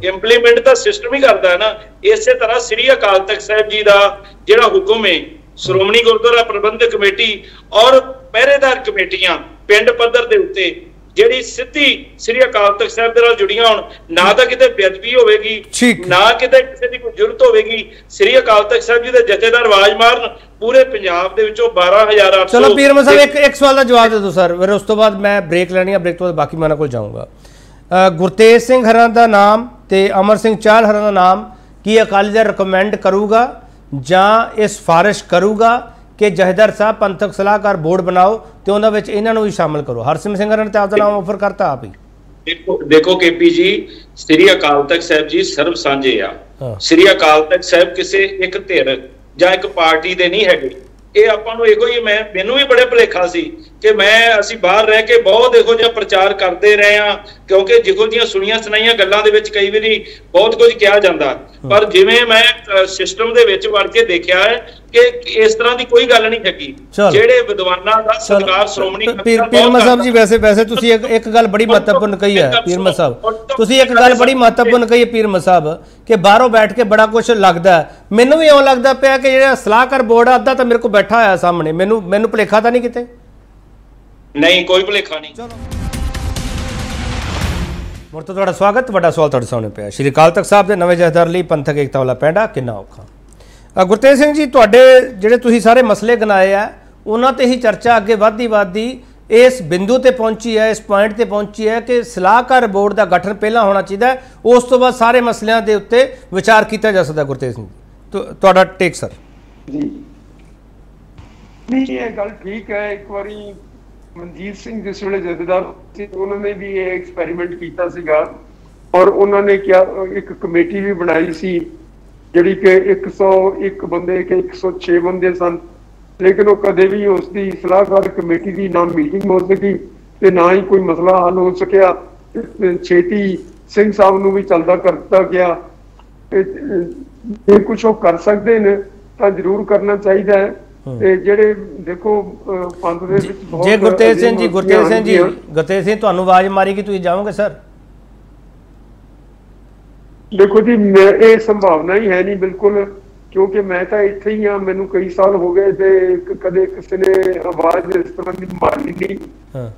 ਇੰਪਲੀਮੈਂਟ ਤਾਂ ਸਿਸਟਮ ਹੀ ਕਰਦਾ ਹੈ ਨਾ। ਇਸੇ ਤਰ੍ਹਾਂ ਸ੍ਰੀ ਅਕਾਲ ਤਖਤ ਸਾਹਿਬ ਜੀ ਦਾ ਜਿਹੜਾ ਹੁਕਮ ਹੈ, ਸ਼੍ਰੋਮਣੀ ਗੁਰਦੁਆਰਾ ਪ੍ਰਬੰਧਕ ਕਮੇਟੀ ਔਰ ਪਹਿਰੇਦਾਰ ਕਮੇਟੀਆਂ ਪਿੰਡ ਪੱਧਰ ਦੇ ਉੱਤੇ ਜਿਹੜੀ ਸਿੱਧੀ ਸ੍ਰੀ ਅਕਾਲ ਤਖਤ ਸਾਹਿਬ ਦੇ ਨਾਲ ਜੁੜੀਆਂ ਹੋਣ, ਨਾ ਤਾਂ ਕਿਤੇ ਬੇਅਦਬੀ ਹੋਵੇਗੀ, ਨਾ ਕਿਤੇ ਕਿਸੇ ਦੀ ਕੋਈ ਜ਼ਰੂਰਤ ਹੋਵੇਗੀ। ਸ੍ਰੀ ਅਕਾਲ ਤਖਤ ਸਾਹਿਬ ਜੀ ਦੇ ਜਥੇਦਾਰ ਆਵਾਜ਼ ਮਾਰਨ, ਪੂਰੇ ਪੰਜਾਬ ਦੇ ਵਿੱਚੋਂ 12,800। ਚਲੋ ਪੀਰ ਅਹਿਮਦ ਸਾਹਿਬ ਇੱਕ ਸਵਾਲ ਦਾ ਜਵਾਬ ਦੇ ਦਿਓ ਸਰ, ਫਿਰ ਉਸ ਤੋਂ ਬਾਅਦ ਮੈਂ ਬ੍ਰੇਕ ਲੈਣੀ ਹੈ, ਬ੍ਰੇਕ ਤੋਂ ਬਾਅਦ ਬਾਕੀ ਮੈਂ ਉਹਨਾਂ ਕੋਲ ਜਾਊਂਗਾ। ਗੁਰਤੇਜ ਸਿੰਘ ਹਰਾਂ ਦਾ ਨਾਮ ਤੇ ਅਮਰ ਸਿੰਘ ਚਾਹਲ ਹਰਾਂ ਦਾ ਨਾਮ ਕੀ ਅਕਾਲੀ ਦਲ ਰਿਕਮੈਂਡ ਕਰੂਗਾ ਜਾਂ ਇਹ ਸਿਫਾਰਿਸ਼ ਕਰੂਗਾ ਕਿ ਜਥੇਦਾਰ ਸਾਹਿਬ ਪੰਥਕ ਸਲਾਹਕਾਰ ਬੋਰਡ ਬਣਾਓ ਤੇ ਉਹਨਾਂ ਵਿੱਚ ਇਹਨਾਂ ਨੂੰ ਵੀ ਸ਼ਾਮਲ ਕਰੋ? ਹਰਸਿਮਰਤ ਸਿੰਘ ਹਰਾਂ ਨੇ ਤਾਂ ਆਪਦਾ ਨਾਮ ਆਫਰ ਕਰਤਾ ਆਪ ਹੀ। ਦੇਖੋ ਕੇਪੀ ਜੀ, ਸ੍ਰੀ ਅਕਾਲ ਤਖਤ ਸਾਹਿਬ ਜੀ ਸਰਬ ਸਾਂਝੇ ਆ। ਸ੍ਰੀ ਅਕਾਲ ਤਖਤ ਸਾਹਿਬ ਕਿਸੇ ਇੱਕ ਧਿਰ ਜਾਂ ਇੱਕ ਪਾਰਟੀ ਦੇ ਨਹੀਂ ਹੈਗੇ। ਇਹ ਆਪਾਂ ਨੂੰ ਇਹੋ ਹੀ, ਮੈਨੂੰ ਵੀ ਬੜੇ ਭੁਲੇਖਾ ਸੀ ਕਿ ਅਸੀਂ ਬਾਹਰ ਰਹਿ ਕੇ ਬਹੁਤ ਇਹੋ ਜਿਹਾ ਪ੍ਰਚਾਰ ਕਰਦੇ ਰਹੇ ਹਾਂ, ਕਿਉਂਕਿ ਜਿਹੋ ਜਿਹੀਆਂ ਸੁਣੀਆਂ ਸੁਣਾਈਆਂ ਗੱਲਾਂ ਦੇ ਵਿੱਚ ਕਈ ਵਾਰੀ ਬਹੁਤ ਕੁਝ ਕਿਹਾ ਜਾਂਦਾ, ਪਰ ਜਿਵੇਂ ਮੈਂ ਸਿਸਟਮ ਦੇ ਵਿੱਚ ਵੜ ਕੇ ਦੇਖਿਆ ਹੈ ਕਿ ਇਸ ਤਰ੍ਹਾਂ ਦੀ ਕੋਈ ਗੱਲ ਨਹੀਂ ਹੈਗੀ। ਜਿਹੜੇ ਵਿਦਵਾਨਾਂ ਦਾ ਸਤਿਕਾਰ ਸ਼੍ਰੋਮਣੀ ਪੀਰ ਅਹਿਮਦ ਸਾਹਿਬ ਜੀ, ਵੈਸੇ ਤੁਸੀਂ ਇੱਕ ਗੱਲ ਬੜੀ ਮਹੱਤਵਪੂਰਨ ਕਹੀ ਹੈ ਪੀਰ ਅਹਿਮਦ ਸਾਹਿਬ, ਤੁਸੀਂ ਇੱਕ ਗੱਲ ਬੜੀ ਮਹੱਤਵਪੂਰਨ ਕਹੀ ਹੈ ਪੀਰ ਅਹਿਮਦ ਸਾਹਿਬ ਕਿ ਬਾਹਰੋਂ ਬੈਠ ਕੇ ਬੜਾ ਕੁਝ ਲੱਗਦਾ। ਮੈਨੂੰ ਵੀ ਇਉਂ ਲੱਗਦਾ ਪਿਆ ਕਿ ਜਿਹੜਾ ਸਲਾਹਕਾਰ ਬੋਰਡ ਆ ਅੱਧਾ ਤਾਂ ਮੇਰੇ ਕੋਲ ਬੈਠਾ ਹੋਇਆ ਸਾਹਮਣੇ, ਮੈਨੂੰ ਭੁਲੇਖਾ ਤਾਂ ਨਹੀਂ ਕਿਤੇ? ਨਹੀਂ, ਕੋਈ ਭੁਲੇਖਾ ਨਹੀਂ। ਮੁੜ ਤੋਂ ਤੁਹਾਡਾ ਸਵਾਗਤ। ਵੱਡਾ ਸਵਾਲ ਤੁਹਾਡੇ ਸਾਹਮਣੇ ਪਿਆ, ਸ਼੍ਰੀ ਅਕਾਲ ਤਖਤ ਸਾਹਿਬ ਦੇ ਨਵੇਂ ਜਥੇਦਾਰ ਲਈ ਪੰਥਕ ਏਕਤਾ ਵਾਲਾ ਪੈਂਡਾ ਕਿੰਨਾ ਔਖਾ? ਗੁਰਤੇਜ ਸਿੰਘ ਜੀ, ਤੁਹਾਡੇ ਜਿਹੜੇ ਤੁਸੀਂ ਸਾਰੇ ਮਸਲੇ ਗਿਣਾਏ ਆ ਉਹਨਾਂ ਤੇ ਹੀ ਚਰਚਾ ਅੱਗੇ ਵੱਧਦੀ ਇਸ ਬਿੰਦੂ ਤੇ ਪਹੁੰਚੀ ਹੈ, ਇਸ ਪੁਆਇੰਟ ਤੇ ਪਹੁੰਚੀ ਹੈ ਕਿ ਸਲਾਹਕਾਰ ਬੋਰਡ ਦਾ ਗਠਨ ਪਹਿਲਾਂ ਹੋਣਾ ਚਾਹੀਦਾ, ਉਸ ਤੋਂ ਬਾਅਦ ਸਾਰੇ ਮਸਲਿਆਂ ਦੇ ਉੱਤੇ ਵਿਚਾਰ ਕੀਤਾ ਜਾ ਸਕਦਾ। ਗੁਰਤੇਜ ਸਿੰਘ ਤੁਹਾਡਾ ਟੇਕ ਸਰ। ਜੀ ਨਹੀਂ, ਇਹ ਗੱਲ ਠੀਕ ਹੈ। ਇੱਕ ਵਾਰੀ ਮਨਜੀਤ ਸਿੰਘ ਜਿਸ ਵੇਲੇ ਜਥੇਦਾਰ ਸੀ, ਉਹਨਾਂ ਨੇ ਵੀ ਇਹ ਐਕਸਪੈਰੀਮੈਂਟ ਕੀਤਾ ਸੀਗਾ, ਔਰ ਉਹਨਾਂ ਨੇ ਕਿਹਾ ਇੱਕ ਕਮੇਟੀ ਵੀ ਬਣਾਈ ਸੀ ਜਿਹੜੀ ਕਿ 101 ਬੰਦੇ ਕਿ 106 ਬੰਦੇ ਸਨ, ਲੇਕਿਨ ਉਹ ਕਦੇ ਵੀ ਉਸ ਦੀ ਸਲਾਹਕਾਰ ਕਮੇਟੀ ਦੀ ਨਾ ਮੀਟਿੰਗ ਹੋ ਸਕੀ ਤੇ ਨਾ ਹੀ ਕੋਈ ਮਸਲਾ ਹੱਲ ਹੋ ਸਕਿਆ। ਛੇਤੀ ਸਿੰਘ ਸਾਹਿਬ ਨੂੰ ਵੀ ਚੱਲਦਾ ਕਰ ਦਿੱਤਾ ਗਿਆ। ਜੇ ਕੁਛ ਉਹ ਕਰ ਸਕਦੇ ਨੇ ਤਾਂ ਜ਼ਰੂਰ ਕਰਨਾ ਚਾਹੀਦਾ ਹੈ। ਤੇ ਜਿਹੜੇ ਦੇਖੋ ਪੰਥ ਦੇ ਵਿੱਚ ਬਹੁਤ ਜੇ ਗੁਰਤੇਜ ਸਿੰਘ ਤੁਹਾਨੂੰ ਆਵਾਜ਼ ਮਾਰੀ ਕਿ ਤੁਸੀਂ ਜਾਓਗੇ ਸਰ? ਦੇਖੋ ਜੀ, ਇਹ ਸੰਭਾਵਨਾ ਹੀ ਹੈ ਨਹੀਂ ਬਿਲਕੁਲ, ਕਿਉਂਕਿ ਮੈਂ ਤਾਂ ਇੱਥੇ ਹੀ ਹਾਂ, ਮੈਨੂੰ ਕਈ ਸਾਲ ਹੋ ਗਏ ਤੇ ਕਦੇ ਕਿਸੇ ਨੇ ਆਵਾਜ਼ ਇਸ ਤਰ੍ਹਾਂ ਦੀ ਮਾਰੀ ਨਹੀਂ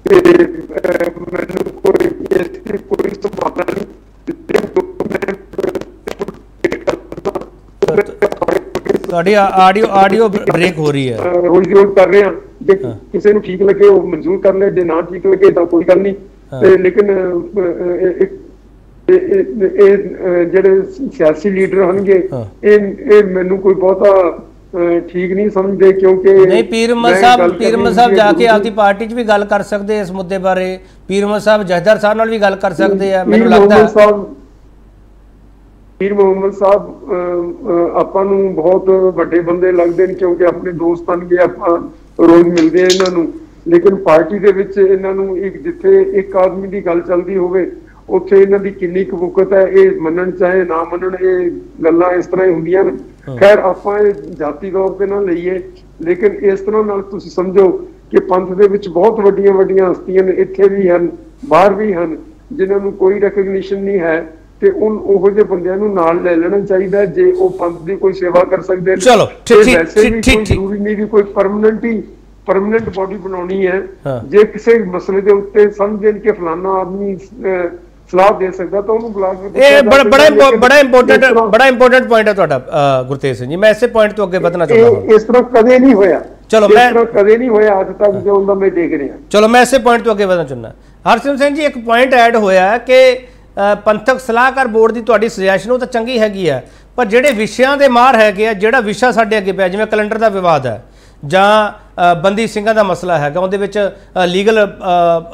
ਤੇ ਮੈਨੂੰ ਕੋਈ ਸੰਭਾਵਨਾ ਨਹੀਂ। ਤੁਹਾਡੀ ਆਡੀਓ ਬ੍ਰੇਕ ਹੋ ਰਹੀ ਹੈ। ਰੋਜ਼ ਦੀ ਰੋਜ਼ ਕਰ ਰਹੇ ਹਾਂ, ਜੇ ਕਿਸੇ ਨੂੰ ਠੀਕ ਲੱਗੇ ਉਹ ਮਨਜ਼ੂਰ ਕਰ ਲੈ, ਜੇ ਨਾ ਠੀਕ ਲੱਗੇ ਤਾਂ ਕੋਈ ਗੱਲ ਨਹੀਂ। ਤੇ ਲੇਕਿਨ ਇਹ ਜਿਹੜੇ ਸਿਆਸੀ ਲੀਡਰ ਹੋਣਗੇ ਇਹ ਮੈਨੂੰ ਕੋਈ ਬਹੁਤਾ ਠੀਕ ਨਹੀਂ ਸਮਝਦੇ, ਕਿਉਂਕਿ ਨਹੀਂ ਪੀਰ ਮੁਹੰਮਦ ਸਾਹਿਬ ਜਾ ਕੇ ਆਪਦੀ ਪਾਰਟੀ 'ਚ ਵੀ ਗੱਲ ਕਰ ਸਕਦੇ ਇਸ ਮੁੱਦੇ ਬਾਰੇ, ਪੀਰ ਮੁਹੰਮਦ ਸਾਹਿਬ ਜਥੇਦਾਰ ਸਾਹਿਬ ਨਾਲ ਵੀ ਗੱਲ ਕਰ ਸਕਦੇ ਆ। ਮੈਨੂੰ ਲੱਗਦਾ ਪੀਰ ਮੁਹੰਮਦ ਸਾਹਿਬ ਆਪਾਂ ਨੂੰ ਬਹੁਤ ਵੱਡੇ ਬੰਦੇ ਲੱਗਦੇ ਨੇ, ਕਿਉਂਕਿ ਆਪਣੇ ਦੋਸਤ ਬਣ ਆਪਾਂ ਰੋਜ਼ ਮਿਲਦੇ ਆ ਇਹਨਾਂ ਨੂੰ। ਲੇਕਿਨ ਪਾਰਟੀ ਦੇ ਵਿੱਚ ਇਹਨਾਂ ਨੂੰ ਜਿੱਥੇ ਇੱਕ ਆਦਮੀ ਦੀ ਗੱਲ ਚੱਲਦੀ ਹੋਵੇ ਉੱਥੇ ਇਹਨਾਂ ਦੀ ਕਿੰਨੀ ਕੁ ਵਕਤ ਹੈ, ਇਹ ਮੰਨਣ ਚਾਹੇ ਨਾ ਮੰਨਣ, ਇਹ ਗੱਲਾਂ ਇਸ ਤਰ੍ਹਾਂ ਹੀ ਹੁੰਦੀਆਂ ਨੇ। ਖੈਰ ਆਪਾਂ ਇਹ ਜਾਤੀ ਤੌਰ ਤੇ ਨਾ ਲਈਏ, ਲੇਕਿਨ ਇਸ ਤਰ੍ਹਾਂ ਨਾਲ ਤੁਸੀਂ ਸਮਝੋ ਕਿ ਪੰਥ ਦੇ ਵਿੱਚ ਬਹੁਤ ਵੱਡੀਆਂ ਵੱਡੀਆਂ ਹਸਤੀਆਂ ਨੇ, ਇੱਥੇ ਵੀ ਹਨ ਬਾਹਰ ਵੀ ਹਨ, ਜਿਨ੍ਹਾਂ ਨੂੰ ਕੋਈ ਰੈਕਗਨੀਸ਼ਨ ਨਹੀਂ ਹੈ, ਤੇ ਉਹੋ ਜਿਹੇ ਬੰਦਿਆਂ ਨੂੰ ਨਾਲ ਲੈ ਲੈਣਾ ਚਾਹੀਦਾ ਜੇ ਉਹ ਪੰਥ ਦੀ ਕੋਈ ਸੇਵਾ ਕਰ ਸਕਦੇ ਨੇ। ਚਲੋ ਵੈਸੇ ਵੀ ਕੋਈ ਜ਼ਰੂਰੀ ਨਹੀਂ ਵੀ ਕੋਈ ਪਰਮਾਨੈਂਟ ਬੋਡੀ ਬਣਾਉਣੀ ਹੈ। ਜੇ ਕਿਸੇ ਮਸਲੇ ਦੇ ਉੱਤੇ ਸਮਝਣ ਕਿ ਫਲਾਨਾ ਆਦਮੀ ਸਲਾਹ ਦੇ ਸਕਦਾ ਤਾਂ ਉਹਨੂੰ ਬੁਲਾ ਕੇ ਇਹ ਬੜਾ ਇੰਪੋਰਟੈਂਟ ਪੁਆਇੰਟ ਹੈ ਤੁਹਾਡਾ ਗੁਰਤੇਜ ਸਿੰਘ ਜੀ। ਮੈਂ ਇਸੇ ਪੁਆਇੰਟ ਤੋਂ ਅੱਗੇ ਵਧਣਾ ਚਾਹੁੰਦਾ ਹਾਂ। ਇਸ ਤਰ੍ਹਾਂ ਕਦੇ ਨਹੀਂ ਹੋਇਆ, ਚਲੋ ਮੈਂ ਕਦੇ ਨਹੀਂ ਹੋਇਆ ਅੱਜ ਤੱਕ ਜੋ ਹੁੰਦਾ ਮੈਂ ਦੇਖ ਰਿਹਾ। ਚਲੋ ਮੈਂ ਇਸੇ ਪੁਆਇੰਟ ਤੋਂ ਅੱਗੇ ਵਧਣਾ ਚਾਹੁੰਦਾ। ਹਰਸਿਮਰਤ ਸਿੰਘ ਜੀ, ਇੱਕ ਪੁਆਇੰਟ ਐਡ ਹੋਇਆ ਕਿ ਪੰਥਕ ਸਲਾਹਕਾਰ ਬੋਰਡ ਦੀ ਤੁਹਾਡੀ ਸੁਜੈਸ਼ਨ ਉਹ ਤਾਂ ਚੰਗੀ ਹੈਗੀ ਆ, ਪਰ ਜਿਹੜੇ ਵਿਸ਼ਿਆਂ ਦੇ ਮਾਹਰ ਹੈਗੇ ਆ, ਜਿਹੜਾ ਵਿਸ਼ਾ ਸਾਡੇ ਅੱਗੇ ਪਿਆ ਜਿਵੇਂ ਕੈਲੰਡਰ ਦਾ ਵਿਵਾਦ ਹੈ ਜਾਂ ਬੰਦੀ ਸਿੰਘਾਂ ਦਾ ਮਸਲਾ ਹੈਗਾ, ਉਹਦੇ ਵਿੱਚ ਲੀਗਲ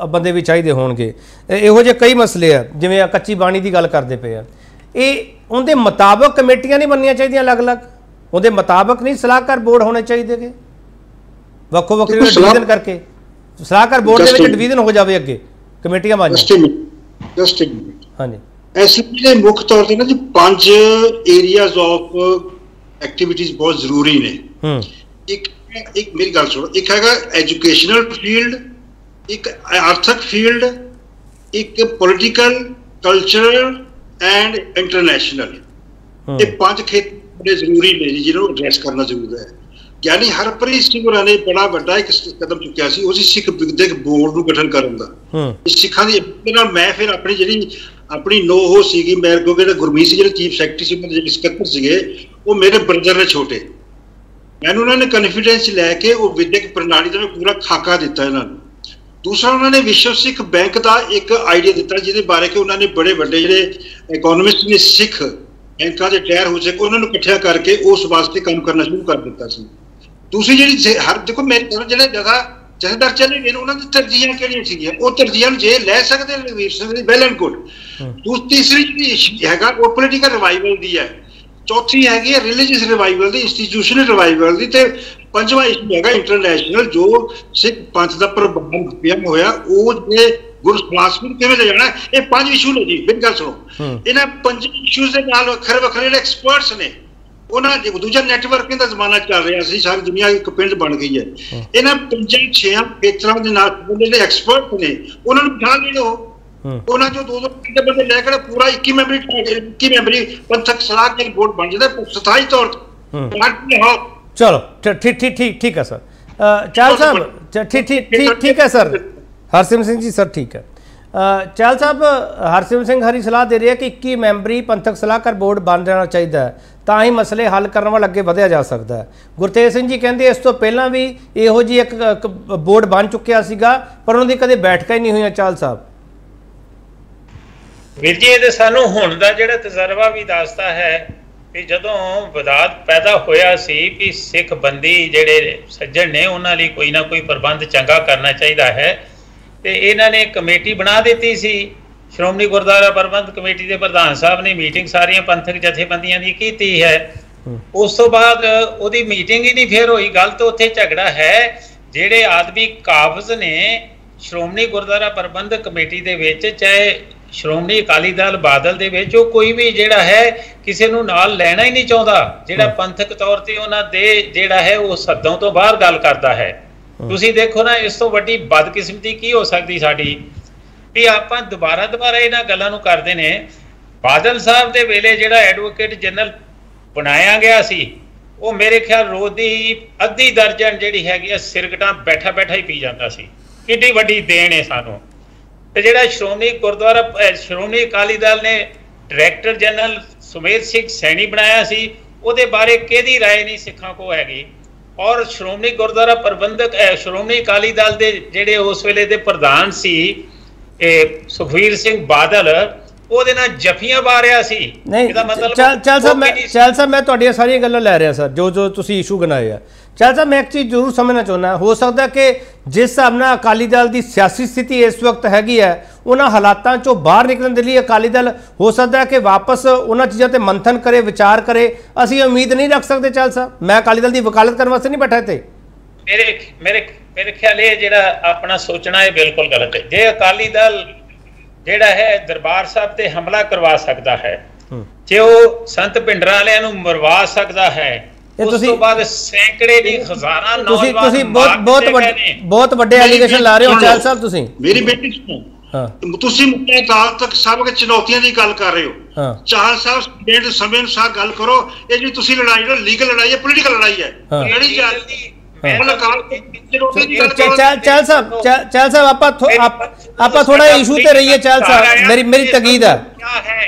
ਬੰਦੇ ਵੀ ਚਾਹੀਦੇ ਹੋਣਗੇ, ਇਹੋ ਜਿਹੇ ਕਈ ਮਸਲੇ ਆ, ਜਿਵੇਂ ਕੱਚੀ ਬਾਣੀ ਦੀ ਗੱਲ ਕਰਦੇ ਪਏ ਆ, ਇਹ ਉਹਦੇ ਮੁਤਾਬਕ ਕਮੇਟੀਆਂ ਨਹੀਂ ਬਣਨੀਆਂ ਚਾਹੀਦੀਆਂ ਅਲੱਗ-ਅਲੱਗ, ਉਹਦੇ ਮੁਤਾਬਕ ਨਹੀਂ ਸਲਾਹਕਾਰ ਬੋਰਡ ਹੋਣੇ ਚਾਹੀਦੇ, ਵੱਖੋ ਵੱਖਰੇ ਡਿਵੀਜ਼ਨ ਕਰਕੇ ਸਲਾਹਕਾਰ ਬੋਰਡ ਦੇ ਵਿੱਚ ਡਿਵੀਜ਼ਨ ਹੋ ਜਾਵੇ, ਅੱਗੇ ਕਮੇਟੀਆਂ ਬਣ ਜਾਣ। ਹਾਂਜੀ, ਐਸਪੀ ਦੇ ਮੁੱਖ ਤੌਰ ਤੇ ਨਾ ਜੀ 5 ਏਰੀਆਜ਼ ਆਫ ਐਕਟੀਵਿਟੀਜ਼ ਬਹੁਤ ਜ਼ਰੂਰੀ ਨੇ। ਇੱਕ ਮੇਰੀ ਗੱਲ ਸੁਣੋ, ਇੱਕ ਹੈਗਾ ਐਜੂਕੇਸ਼ਨਲ ਫੀਲਡ, ਇੱਕ ਆਰਥਿਕ ਫੀਲਡ, ਇੱਕ ਪੋਲੀਟੀਕਲ, ਕਲਚਰਲ ਐਂਡ ਇੰਟਰਨੈਸ਼ਨਲ। ਇਹ 5 ਖੇਤਰ ਬੜੇ ਜ਼ਰੂਰੀ ਨੇ ਜੀ, ਜਿਹਨੂੰ ਐਡਰੈਸ ਕਰਨਾ ਜ਼ਰੂਰੀ ਹੈ। ਗਿਆਨੀ ਹਰਪ੍ਰੀਤ ਸਿੰਘ ਹੋਰਾਂ ਨੇ ਬੜਾ ਵੱਡਾ ਇੱਕ ਕਦਮ ਚੁੱਕਿਆ ਸੀ, ਉਹ ਸੀ ਸਿੱਖ ਵਿਦਿਅਕ ਬੋਰਡ ਨੂੰ ਗਠਨ ਕਰਨ ਦਾ। ਸਿੱਖਾਂ ਦੀ ਨਾਲ ਮੈਂ ਫਿਰ ਆਪਣੀ ਨੋਹ ਸੀਗੀ ਮੇਰੇ ਕੋਲ, ਜਿਹੜਾ ਗੁਰਮੀਤ ਸੀ ਜਿਹੜੇ ਚੀਫ ਸੈਕਟਰੀ ਸੀ, ਜਿਹੜੇ ਸਕੱਤਰ ਸੀਗੇ, ਉਹ ਮੇਰੇ ਬ੍ਰਦਰ ਨੇ ਛੋਟੇ। ਮੈਨੂੰ ਉਹਨਾਂ ਨੇ ਕਨਫੀਡੈਂਸ ਲੈ ਕੇ ਉਹ ਵਿਦਿਅਕ ਪ੍ਰਣਾਲੀ ਦਾ ਪੂਰਾ ਖਾਕਾ ਦਿੱਤਾ ਇਹਨਾਂ ਨੂੰ। ਦੂਸਰਾ, ਉਹਨਾਂ ਨੇ ਵਿਸ਼ਵ ਸਿੱਖ ਬੈਂਕ ਦਾ ਇੱਕ ਆਈਡੀਆ ਦਿੱਤਾ, ਜਿਹਦੇ ਬਾਰੇ ਕਿ ਉਹਨਾਂ ਨੇ ਬੜੇ ਵੱਡੇ ਜਿਹੜੇ ਇਕੋਨੋਮਿਸਟ ਨੇ ਸਿੱਖ ਬੈਂਕਾਂ ਦੇ ਟਾਇਰ ਹੋ ਸਕੇ, ਉਹਨਾਂ ਨੂੰ ਇਕੱਠਿਆ ਕਰਕੇ ਉਸ ਵਾਸਤੇ ਕੰਮ ਕਰਨਾ ਸ਼ੁਰੂ ਕਰ ਦਿੱਤਾ ਸੀ। ਦੂਸਰੀ ਜਿਹੜੀ ਦੇਖੋ ਮੇਰੇ ਜਿਹੜੇ ਜਥੇਦਾਰ ਚੱਲੇ ਗਏ ਉਹਨਾਂ ਦੀ ਤਰਜੀਹਾਂ ਕਿਹੜੀਆਂ ਸੀਗੀਆਂ, ਉਹ ਤਰਜੀਹਾਂ ਜੇ ਲੈ ਸਕਦੇ ਲਖਵੀਰ ਸਿੰਘ ਦੀ, ਵੈਲ ਐਂਡ ਗੁੱਡ। ਤੀਸਰੀ ਜਿਹੜੀ ਹੈਗਾ ਉਹ ਪੋਲੀਟੀਕਲ ਰਿਵਾਈਵਲ ਦੀ ਹੈ। ਚੌਥੀ ਹੈਗੀ ਹੈ ਰਿਲੀਜੀਅਸ ਰਿਵਾਈਵਲ ਦੀ, ਇੰਸਟੀਟਿਊਸ਼ਨਲ ਰਿਵਾਈਵਲ ਦੀ, ਤੇ ਪੰਜਵਾਂ ਇਸ਼ੂ ਹੈਗਾ ਇੰਟਰਨੈਸ਼ਨਲ, ਜੋ ਸਿੱਖ ਪੰਥ ਦਾ ਪ੍ਰਬੰਧ ਹੋਇਆ, ਉਹ ਜੇ ਗੁਰੂ ਸਮਾਜ ਨੂੰ ਕਿਵੇਂ ਲੈ ਜਾਣਾ। ਇਹ 5 ਇਸ਼ੂ ਨੇ ਜੀ। ਮੇਰੀ ਗੱਲ ਸੁਣੋ, ਇਹਨਾਂ 5 ਇਸ਼ੂਜ਼ ਦੇ ਨਾਲ ਵੱਖਰੇ ਵੱਖਰੇ ਜਿਹੜੇ ਐਕਸਪਰਟਸ ਨੇ, ਉਹਨਾਂ ਦੂਜਾ ਨੈਟਵਰਕਿੰਗ ਦਾ ਜ਼ਮਾਨਾ ਚੱਲ ਰਿਹਾ ਸੀ, ਸਾਰੀ ਦੁਨੀਆ ਇੱਕ ਪਿੰਡ ਬਣ ਗਈ ਹੈ। ਇਹਨਾਂ 5-6 ਖੇਤਰਾਂ ਦੇ ਨਾਲ ਜਿਹੜੇ ਐਕਸਪਰਟ ਨੇ ਉਹਨਾਂ ਨੂੰ ਬਿਠਾ ਲਿਓ, ਉਹਨਾਂ ਚੋਂ 2-2 ਬੰਦੇ ਲੈ ਕੇ ਪੂਰਾ 21 ਮੈਂਬਰੀ ਪੰਥਕ ਸਲਾਹਕਾਰ ਬੋਰਡ ਬਣ ਜਾਂਦਾ ਸਥਾਈ ਤੌਰ ਤੇ। ਚਲੋ ਠੀਕ ਹੈ ਸਰ। ਚਾਹਲ ਸਾਹਿਬ ਠੀਕ ਹੈ ਸਰ। ਹਰਸਿਮਰਤ ਸਿੰਘ ਜੀ ਸਰ ਠੀਕ ਹੈ। ਚਾਹਲ ਸਾਹਿਬ, ਹਰਸਿਮਰਤ ਸਿੰਘ ਹਰੀ ਸਲਾਹ ਦੇ ਰਹੇ ਕਿ 21 ਮੈਂਬਰੀ ਪੰਥਕ ਸਲਾਹਕਾਰ ਬੋਰਡ ਬਣ ਜਾਣਾ ਚਾਹੀਦਾ ਹੈ, ਤਾਂ ਹੀ ਮਸਲੇ ਹੱਲ ਕਰਨ ਵੱਲ ਅੱਗੇ ਵਧਿਆ ਜਾ ਸਕਦਾ ਹੈ। ਗੁਰਤੇਜ ਸਿੰਘ ਜੀ ਕਹਿੰਦੇ ਇਸ ਤੋਂ ਪਹਿਲਾਂ ਵੀ ਇਹੋ ਜਿਹੀ ਇੱਕ ਬੋਰਡ ਬਣ ਚੁੱਕਿਆ ਸੀਗਾ, ਪਰ ਉਹਨਾਂ ਦੀ ਕਦੇ ਬੈਠਕਾਂ ਹੀ ਨਹੀਂ ਹੋਈਆਂ। ਚਾਹਲ ਸਾਹਿਬ ਵੀਰ ਜੀ, ਇਹ ਸਾਨੂੰ ਹੁਣ ਦਾ ਜਿਹੜਾ ਤਜਰਬਾ ਵੀ ਦੱਸਦਾ ਹੈ ਕਿ ਜਦੋਂ ਵਿਵਾਦ ਪੈਦਾ ਹੋਇਆ ਸੀ ਕਿ ਸਿੱਖ ਬੰਦੀ ਜਿਹੜੇ ਸੱਜਣ ਨੇ ਉਹਨਾਂ ਲਈ ਕੋਈ ਨਾ ਕੋਈ ਪ੍ਰਬੰਧ ਚੰਗਾ ਕਰਨਾ ਚਾਹੀਦਾ ਹੈ, ਤੇ ਇਹਨਾਂ ਨੇ ਕਮੇਟੀ ਬਣਾ ਦਿੱਤੀ ਸੀ। ਸ਼੍ਰੋਮਣੀ ਗੁਰਦੁਆਰਾ ਪ੍ਰਬੰਧ ਕਮੇਟੀ ਦੇ ਪ੍ਰਧਾਨ ਸਾਹਿਬ ਨੇ ਮੀਟਿੰਗ ਸਾਰੀਆਂ ਪੰਥਕ ਜਥੇਬੰਦੀਆਂ ਦੀ ਕੀਤੀ ਹੈ। ਉਸ ਤੋਂ ਬਾਅਦ ਉਹਦੀ ਮੀਟਿੰਗ ਹੀ ਨਹੀਂ ਫਿਰ ਹੋਈ। ਗੱਲ ਤਾਂ ਉੱਥੇ ਝਗੜਾ ਹੈ, ਜਿਹੜੇ ਆਦਮੀ ਕਾਬਜ਼ ਨੇ ਸ਼੍ਰੋਮਣੀ ਗੁਰਦੁਆਰਾ ਪ੍ਰਬੰਧਕ ਕਮੇਟੀ ਦੇ ਵਿੱਚ, ਚਾਹੇ ਸ਼੍ਰੋਮਣੀ ਅਕਾਲੀ ਦਲ ਬਾਦਲ ਦੇ ਵਿੱਚ, ਉਹ ਕੋਈ ਵੀ ਜਿਹੜਾ ਹੈ ਕਿਸੇ ਨੂੰ ਨਾਲ ਲੈਣਾ ਹੀ ਨਹੀਂ ਚਾਹੁੰਦਾ, ਜਿਹੜਾ ਪੰਥਕ ਤੌਰ ਤੇ ਉਹਨਾਂ ਦੇ ਜਿਹੜਾ ਹੈ ਉਹ ਸੱਦੋਂ ਤੋਂ ਬਾਹਰ ਗੱਲ ਕਰਦਾ ਹੈ। ਤੁਸੀਂ ਦੇਖੋ ਨਾ, ਇਸ ਤੋਂ ਵੱਡੀ ਬਦਕਿਸਮਤੀ ਕੀ ਹੋ ਸਕਦੀ ਸਾਡੀ, ਵੀ ਆਪਾਂ ਦੁਬਾਰਾ ਇਹਨਾਂ ਗੱਲਾਂ ਨੂੰ ਕਰਦੇ ਨੇ। ਬਾਦਲ ਸਾਹਿਬ ਦੇ ਵੇਲੇ ਜਿਹੜਾ ਐਡਵੋਕੇਟ ਜਨਰਲ ਬਣਾਇਆ ਗਿਆ ਸੀ, ਉਹ ਮੇਰੇ ਖਿਆਲ ਰੋਜ਼ ਦੀ ਅੱਧੀ ਦਰਜਨ ਜਿਹੜੀ ਹੈਗੀ ਆ ਸਿਰਗਟਾਂ ਬੈਠਾ ਹੀ ਪੀ ਜਾਂਦਾ ਸੀ। ਕਿੰਨੀ ਵੱਡੀ ਦੇਣ ਹੈ ਸਾਨੂੰ। ਤੇ ਜਿਹੜਾ ਸ਼੍ਰੋਮਣੀ ਅਕਾਲੀ ਦਲ ਨੇ ਡਾਇਰੈਕਟਰ ਜਨਰਲ ਸੁਮੇਧ ਸਿੰਘ ਸੈਣੀ ਬਣਾਇਆ ਸੀ, ਉਹਦੇ ਬਾਰੇ ਕਿਹਦੀ ਰਾਏ ਨਹੀਂ ਸਿੱਖਾਂ ਕੋ ਹੈਗੀ। ਔਰ ਸ਼੍ਰੋਮਣੀ ਗੁਰਦੁਆਰਾ ਪ੍ਰਬੰਧਕ ਸ਼੍ਰੋਮਣੀ ਅਕਾਲੀ ਦਲ ਦੇ ਜਿਹੜੇ ਉਸ ਵੇਲੇ ਦੇ ਪ੍ਰਧਾਨ ਸੀ ਸੁਖਵੀਰ ਸਿੰਘ ਬਾਦਲ, ਉਹਦੇ ਨਾਲ ਜਫੀਆਂ ਪਾ ਰਿਹਾ ਸੀ। ਇਹਦਾ ਮਤਲਬ ਚਾਹਲ ਸਾਹਿਬ ਮੈਂ ਤੁਹਾਡੀਆਂ ਸਾਰੀਆਂ ਗੱਲਾਂ ਲੈ ਰਿਹਾ ਸਰ, ਜੋ ਤੁਸੀਂ ਇਸ਼ੂ ਗਨਾਏ ਆ। ਚਾਹਲ ਸਾਹਿਬ ਮੈਂ ਇੱਕ ਚੀਜ਼ ਜ਼ਰੂਰ ਸਮਝਣਾ ਚਾਹੁੰਦਾ, ਹੋ ਸਕਦਾ ਕਿ ਜਿਸ ਹਿਸਾਬ ਨਾਲ ਅਕਾਲੀ ਦਲ ਦੀ ਸਿਆਸੀ ਸਥਿਤੀ ਇਸ ਵਕਤ ਹੈਗੀ ਹੈ, ਉਹਨਾਂ ਹਾਲਾਤਾਂ ਚੋਂ ਬਾਹਰ ਨਿਕਲਣ ਦੇ ਲਈ ਅਕਾਲੀ ਦਲ ਹੋ ਸਕਦਾ ਕਿ ਵਾਪਸ ਉਹਨਾਂ ਚੀਜ਼ਾਂ ਤੇ ਮੰਥਨ ਕਰੇ, ਵਿਚਾਰ ਕਰੇ। ਅਸੀਂ ਉਮੀਦ ਨਹੀਂ ਰੱਖ ਸਕਦੇ ਚਾਹਲ ਸਾਹਿਬ, ਮੈਂ ਅਕਾਲੀ ਦਲ ਦੀ ਵਕਾਲਤ ਕਰਨ ਵਾਸਤੇ ਨਹੀਂ ਬੈਠਾ ਇੱਥੇ। ਮੇਰੇ ਖਿਆਲ ਇਹ ਜਿਹੜਾ ਆਪਣਾ ਸੋਚਣਾ ਇਹ ਬਿਲਕੁਲ ਗਲਤ ਹੈ। ਜੇ ਅਕਾਲੀ ਦਲ ਜਿਹੜਾ ਹੈ ਦਰਬਾਰ ਸਾਹਿਬ ਤੇ ਹਮਲਾ ਕਰਵਾ ਸਕਦਾ ਹੈ, ਜੇ ਉਹ ਸੰਤ ਭਿੰਡਰਾਂ ਵਾਲਿਆਂ ਨੂੰ ਮਰਵਾ ਸਕਦਾ ਹੈ, ਉਸ ਤੋਂ ਬਾਅਦ ਸੈਂਕੜੇ ਦੀ ਹਜ਼ਾਰਾਂ ਨੌਜਵਾਨ ਤੁਸੀਂ ਬਹੁਤ ਵੱਡੇ ਐਲੀਗੇਸ਼ਨ ਲਾ ਰਹੇ ਹੋ ਚਾਹਲ ਸਾਹਿਬ। ਤੁਸੀਂ ਮੇਰੀ ਬੇਟੀ ਸੁਣੋ, ਤੁਸੀਂ ਮੁੱਦੇ ਅਕਾਲ ਤਖਤ ਸਾਹਿਬ ਦੇ ਚੁਣੌਤੀਆਂ ਦੀ ਗੱਲ ਕਰ ਰਹੇ ਹੋ। ਚਾਹਲ ਸਾਹਿਬ ਸਟੂਡੈਂਟ ਸਮੇਂ ਅਨੁਸਾਰ ਗੱਲ ਕਰੋ। ਇਹ ਜਿਹੜੀ ਤੁਸੀਂ ਲੜਾਈ ਲੜੋ, ਲੀਗਲ ਲੜਾਈ ਹੈ, ਪੋਲੀਟੀਕਲ ਲੜਾਈ ਹੈ, ਲੜੀ ਜਾਂਦੀ। ਚਾਹਲ ਸਾਹਿਬ ਆਪਾਂ ਥੋੜਾ ਇਸ਼ੂ ਤੇ ਰਹੀਏ। ਚਾਹਲ ਸਾਹਿਬ ਮੇਰੀ ਤਕੀਦ ਹੈ।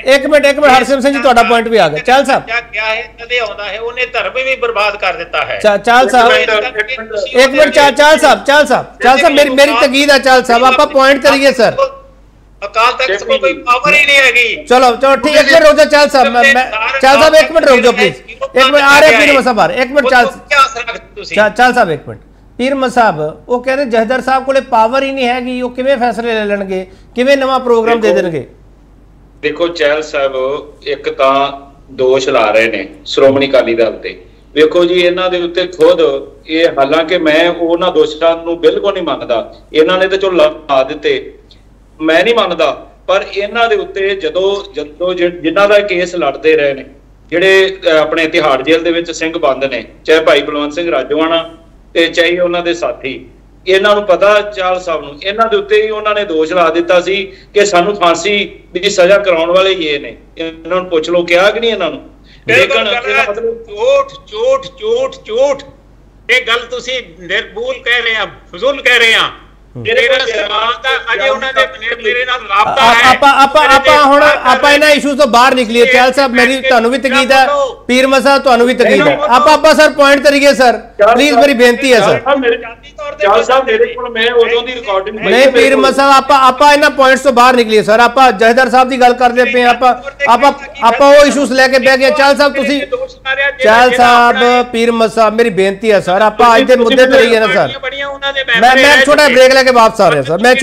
ਇੱਕ ਮਿੰਟ ਹਰਸਿਮ ਸਿੰਘ ਜੀ ਤੁਹਾਡਾ ਪੁਆਇੰਟ ਵੀ ਆ ਗਿਆ। ਚਾਹਲ ਸਾਹਿਬ ਕਿਆ ਹੈ ਕਦੇ ਆਉਂਦਾ ਹੈ, ਉਹਨੇ ਧਰਮ ਵੀ ਬਰਬਾਦ ਕਰ ਦਿੱਤਾ ਹੈ। ਚਾਹਲ ਸਾਹਿਬ ਇੱਕ ਮਿੰਟ, ਚਾਹਲ ਸਾਹਿਬ ਮੇਰੀ ਤਕੀਦ ਹੈ। ਚਾਹਲ ਸਾਹਿਬ ਆਪਾਂ ਪੁਆਇੰਟ ਕਰੀਏ ਸਰ। ਅਕਾਲ ਤਖਤ ਕੋਲ ਕੋਈ ਪਾਵਰ ਹੀ ਨਹੀਂ ਹੈਗੀ। ਚਲੋ ਠੀਕ ਹੈ, ਰੁਕ ਜਾਓ ਚਾਹਲ ਸਾਹਿਬ। ਚਾਹਲ ਸਾਹਿਬ ਇੱਕ ਮਿੰਟ ਰੁਕ ਜਾਓ ਪਲੀਜ਼। ਇੱਕ ਮਿੰਟ ਆ ਰਿਹਾ ਪੀਰ ਮਸਾਬ, ਇੱਕ ਮਿੰਟ ਚਾਹਲ ਸਾਹਿਬ ਇੱਕ ਮਿੰਟ। ਪੀਰ ਮਸਾਬ ਉਹ ਕਹਿੰਦੇ ਜਥੇਦਾਰ ਸਾਹਿਬ ਕੋਲੇ ਪਾਵਰ ਹੀ ਨਹੀਂ ਹੈਗੀ, ਉਹ ਕਿਵੇਂ ਫੈਸਲੇ ਲੈ ਲੈਣਗੇ, ਕਿਵੇਂ ਨਵਾਂ ਪ੍ਰੋਗਰਾਮ ਦੇ ਦੇਣਗੇ? ਦੇਖੋ ਚਾਹਲ ਸਾਹਿਬ ਇੱਕ ਤਾਂ ਦੋਸ਼ ਲਾ ਰਹੇ ਨੇ ਸ਼੍ਰੋਮਣੀ ਅਕਾਲੀ ਦਲ ਤੇ। ਵੇਖੋ ਜੀ ਇਹਨਾਂ ਦੇ ਉੱਤੇ ਖੁਦ ਇਹ, ਹਾਲਾਂਕਿ ਮੈਂ ਉਹਨਾਂ ਦੋਸ਼ਾਂ ਨੂੰ ਬਿਲਕੁਲ ਨਹੀਂ ਮੰਨਦਾ, ਇਹਨਾਂ ਨੇ ਤਾਂ ਚਲੋ ਲਾ ਦਿੱਤੇ, ਮੈਂ ਨਹੀਂ ਮੰਨਦਾ, ਪਰ ਇਹਨਾਂ ਦੇ ਉੱਤੇ ਜਦੋਂ ਜਿਨ੍ਹਾਂ ਦਾ ਕੇਸ ਲੜਦੇ ਰਹੇ ਨੇ, ਜਿਹੜੇ ਆਪਣੇ ਤਿਹਾੜ ਜੇਲ੍ਹ ਦੇ ਵਿੱਚ ਸਿੰਘ ਬੰਦ ਨੇ, ਚਾਹੇ ਭਾਈ ਬਲਵੰਤ ਸਿੰਘ ਰਾਜੋਆਣਾ ਤੇ ਚਾਹੇ ਉਹਨਾਂ ਦੇ ਸਾਥੀ, ਇਹਨਾਂ ਨੂੰ ਪਤਾ ਚਾਹਲ ਸਾਹਿਬ ਨੂੰ, ਇਹਨਾਂ ਦੇ ਉੱਤੇ ਹੀ ਉਹਨਾਂ ਨੇ ਦੋਸ਼ ਲਾ ਦਿੱਤਾ ਸੀ ਕਿ ਸਾਨੂੰ ਫਾਂਸੀ ਦੀ ਸਜ਼ਾ ਕਰਾਉਣ ਵਾਲੇ ਹੀ ਇਹ ਨੇ। ਇਹਨਾਂ ਨੂੰ ਪੁੱਛ ਲਓ, ਕਿਹਾ ਕਿ ਨਹੀਂ ਇਹਨਾਂ ਨੂੰ? ਲੇਕਿਨ ਇਹਦਾ ਮਤਲਬ ਝੂਠ ਇਹ ਗੱਲ ਤੁਸੀਂ ਨਿਰਭੂਲ ਕਹਿ ਰਹੇ ਆ, ਫਜ਼ੂਲ ਕਹਿ ਰਹੇ ਆ। ਆਪਾਂ ਇਹਨਾਂ ਇਸ਼ੂ ਤੋਂ ਬਾਹਰ ਨਿਕਲੀਏ। ਚਾਹਲ ਸਾਹਿਬ ਮੇਰੀ ਤੁਹਾਨੂੰ ਵੀ ਤਕੀਦ ਹੈ, ਪੀਰ ਮਸਾ ਤੁਹਾਨੂੰ ਵੀ ਤਕੀਦ ਹੈ। ਆਪਾਂ ਸਰ ਪੁਆਇੰਟ ਕਰੀਏ ਸਰ, ਪਲੀਜ਼ ਮੇਰੀ ਬੇਨਤੀ ਹੈ ਸਰ। ਨਹੀਂ ਪੀਰ ਮਸਾ ਆਪਾਂ ਇਹਨਾਂ ਪੁਆਇੰਟਸ ਤੋਂ ਬਾਹਰ ਨਿਕਲੀਏ ਸਰ। ਆਪਾਂ ਜਥੇਦਾਰ ਸਾਹਿਬ ਦੀ ਗੱਲ ਕਰਦੇ ਪਏ, ਆਪਾਂ ਉਹ ਇਸ਼ੂਸ ਲੈ ਕੇ ਬਹਿ ਗਏ। ਚਾਹਲ ਸਾਹਿਬ ਤੁਸੀਂ, ਚਾਹਲ ਸਾਹਿਬ ਪੀਰ ਮਸਾ ਮੇਰੀ ਬੇਨਤੀ ਹੈ ਸਰ, ਆਪਾਂ ਅੱਜ ਦੇ ਮੁੱਦੇ ਤੇ ਰਹੀਏ ਨਾ ਸਰ। ਮੈਂ ਛੋਟਾ ਬ੍ਰੇਕ ਲੈ ਕੇ ਵਾਪਸ ਆ ਰਿਹਾ ਸਰ, ਮੇਰੀ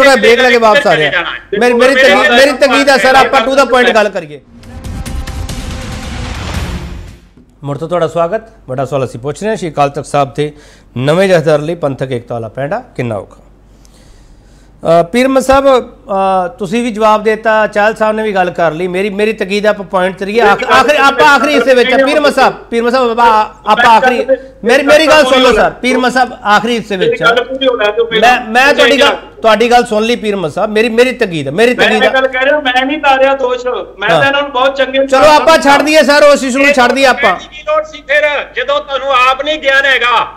ਤਕੀਦ ਹੈ ਸਰ, ਆਪਾਂ ਟੂ ਦਾ ਪੁਆਇੰਟ ਗੱਲ ਕਰੀਏ। ਮੁੜ ਤੋਂ ਤੁਹਾਡਾ ਸਵਾਗਤ। ਵੱਡਾ ਸਵਾਲ ਅਸੀਂ ਪੁੱਛ ਰਹੇ ਹਾਂ, ਸ਼੍ਰੀ ਅਕਾਲ ਤਖਤ ਸਾਹਿਬ ਤੇ ਨਵੇਂ ਜਥੇਦਾਰ ਲਈ ਪੰਥਕ ਏਕਤਾ ਵਾਲਾ ਪੈਂਡਾ ਕਿੰਨਾ ਔਖਾ? ਪੀਰ ਮਸਾਬ ਤੁਸੀਂ ਵੀ ਜਵਾਬ ਦੇਤਾ, ਚਾਹਲ ਸਾਹਿਬ ਨੇ ਵੀ ਗੱਲ ਕਰ ਲਈ। ਮੇਰੀ ਤਕੀਦ ਆਪਾਂ ਪੁਆਇੰਟ ਕਰੀਏ। ਆਖਰੀ ਹਿੱਸੇ ਵਿੱਚ ਪੀਰ ਮਸਾਬ ਆਪਾਂ ਆਖਰੀ ਮੇਰੀ ਗੱਲ ਸੁਣ ਲਓ ਸਰ। ਪੀਰ ਮਸਾਬ ਆਖਰੀ ਹਿੱਸੇ ਵਿੱਚ ਮੈਂ ਤੁਹਾਡੀ ਗੱਲ ਸੁਣ ਲਈ। ਪੀਰ ਮਸਾਬ ਮੇਰੀ ਤਕੀਦ ਹੈ, ਮੈਂ ਨਹੀਂ ਤਾਰਿਆ ਦੋਸ਼, ਮੈਂ ਤਾਂ ਇਹਨਾਂ ਨੂੰ ਬਹੁਤ ਚੰਗੇ। ਚਲੋ ਆਪਾਂ ਛੱਡ ਦਈਏ ਸਰ, ਉਸ ਇਸ਼ੂ ਨੂੰ ਛੱਡ ਦਈਏ ਆਪਾਂ। ਫਿਰ ਜਦੋਂ ਤੁਹਾਨੂੰ ਆਪ ਨਹੀਂ ਗਿਆਨ ਹੈਗਾ।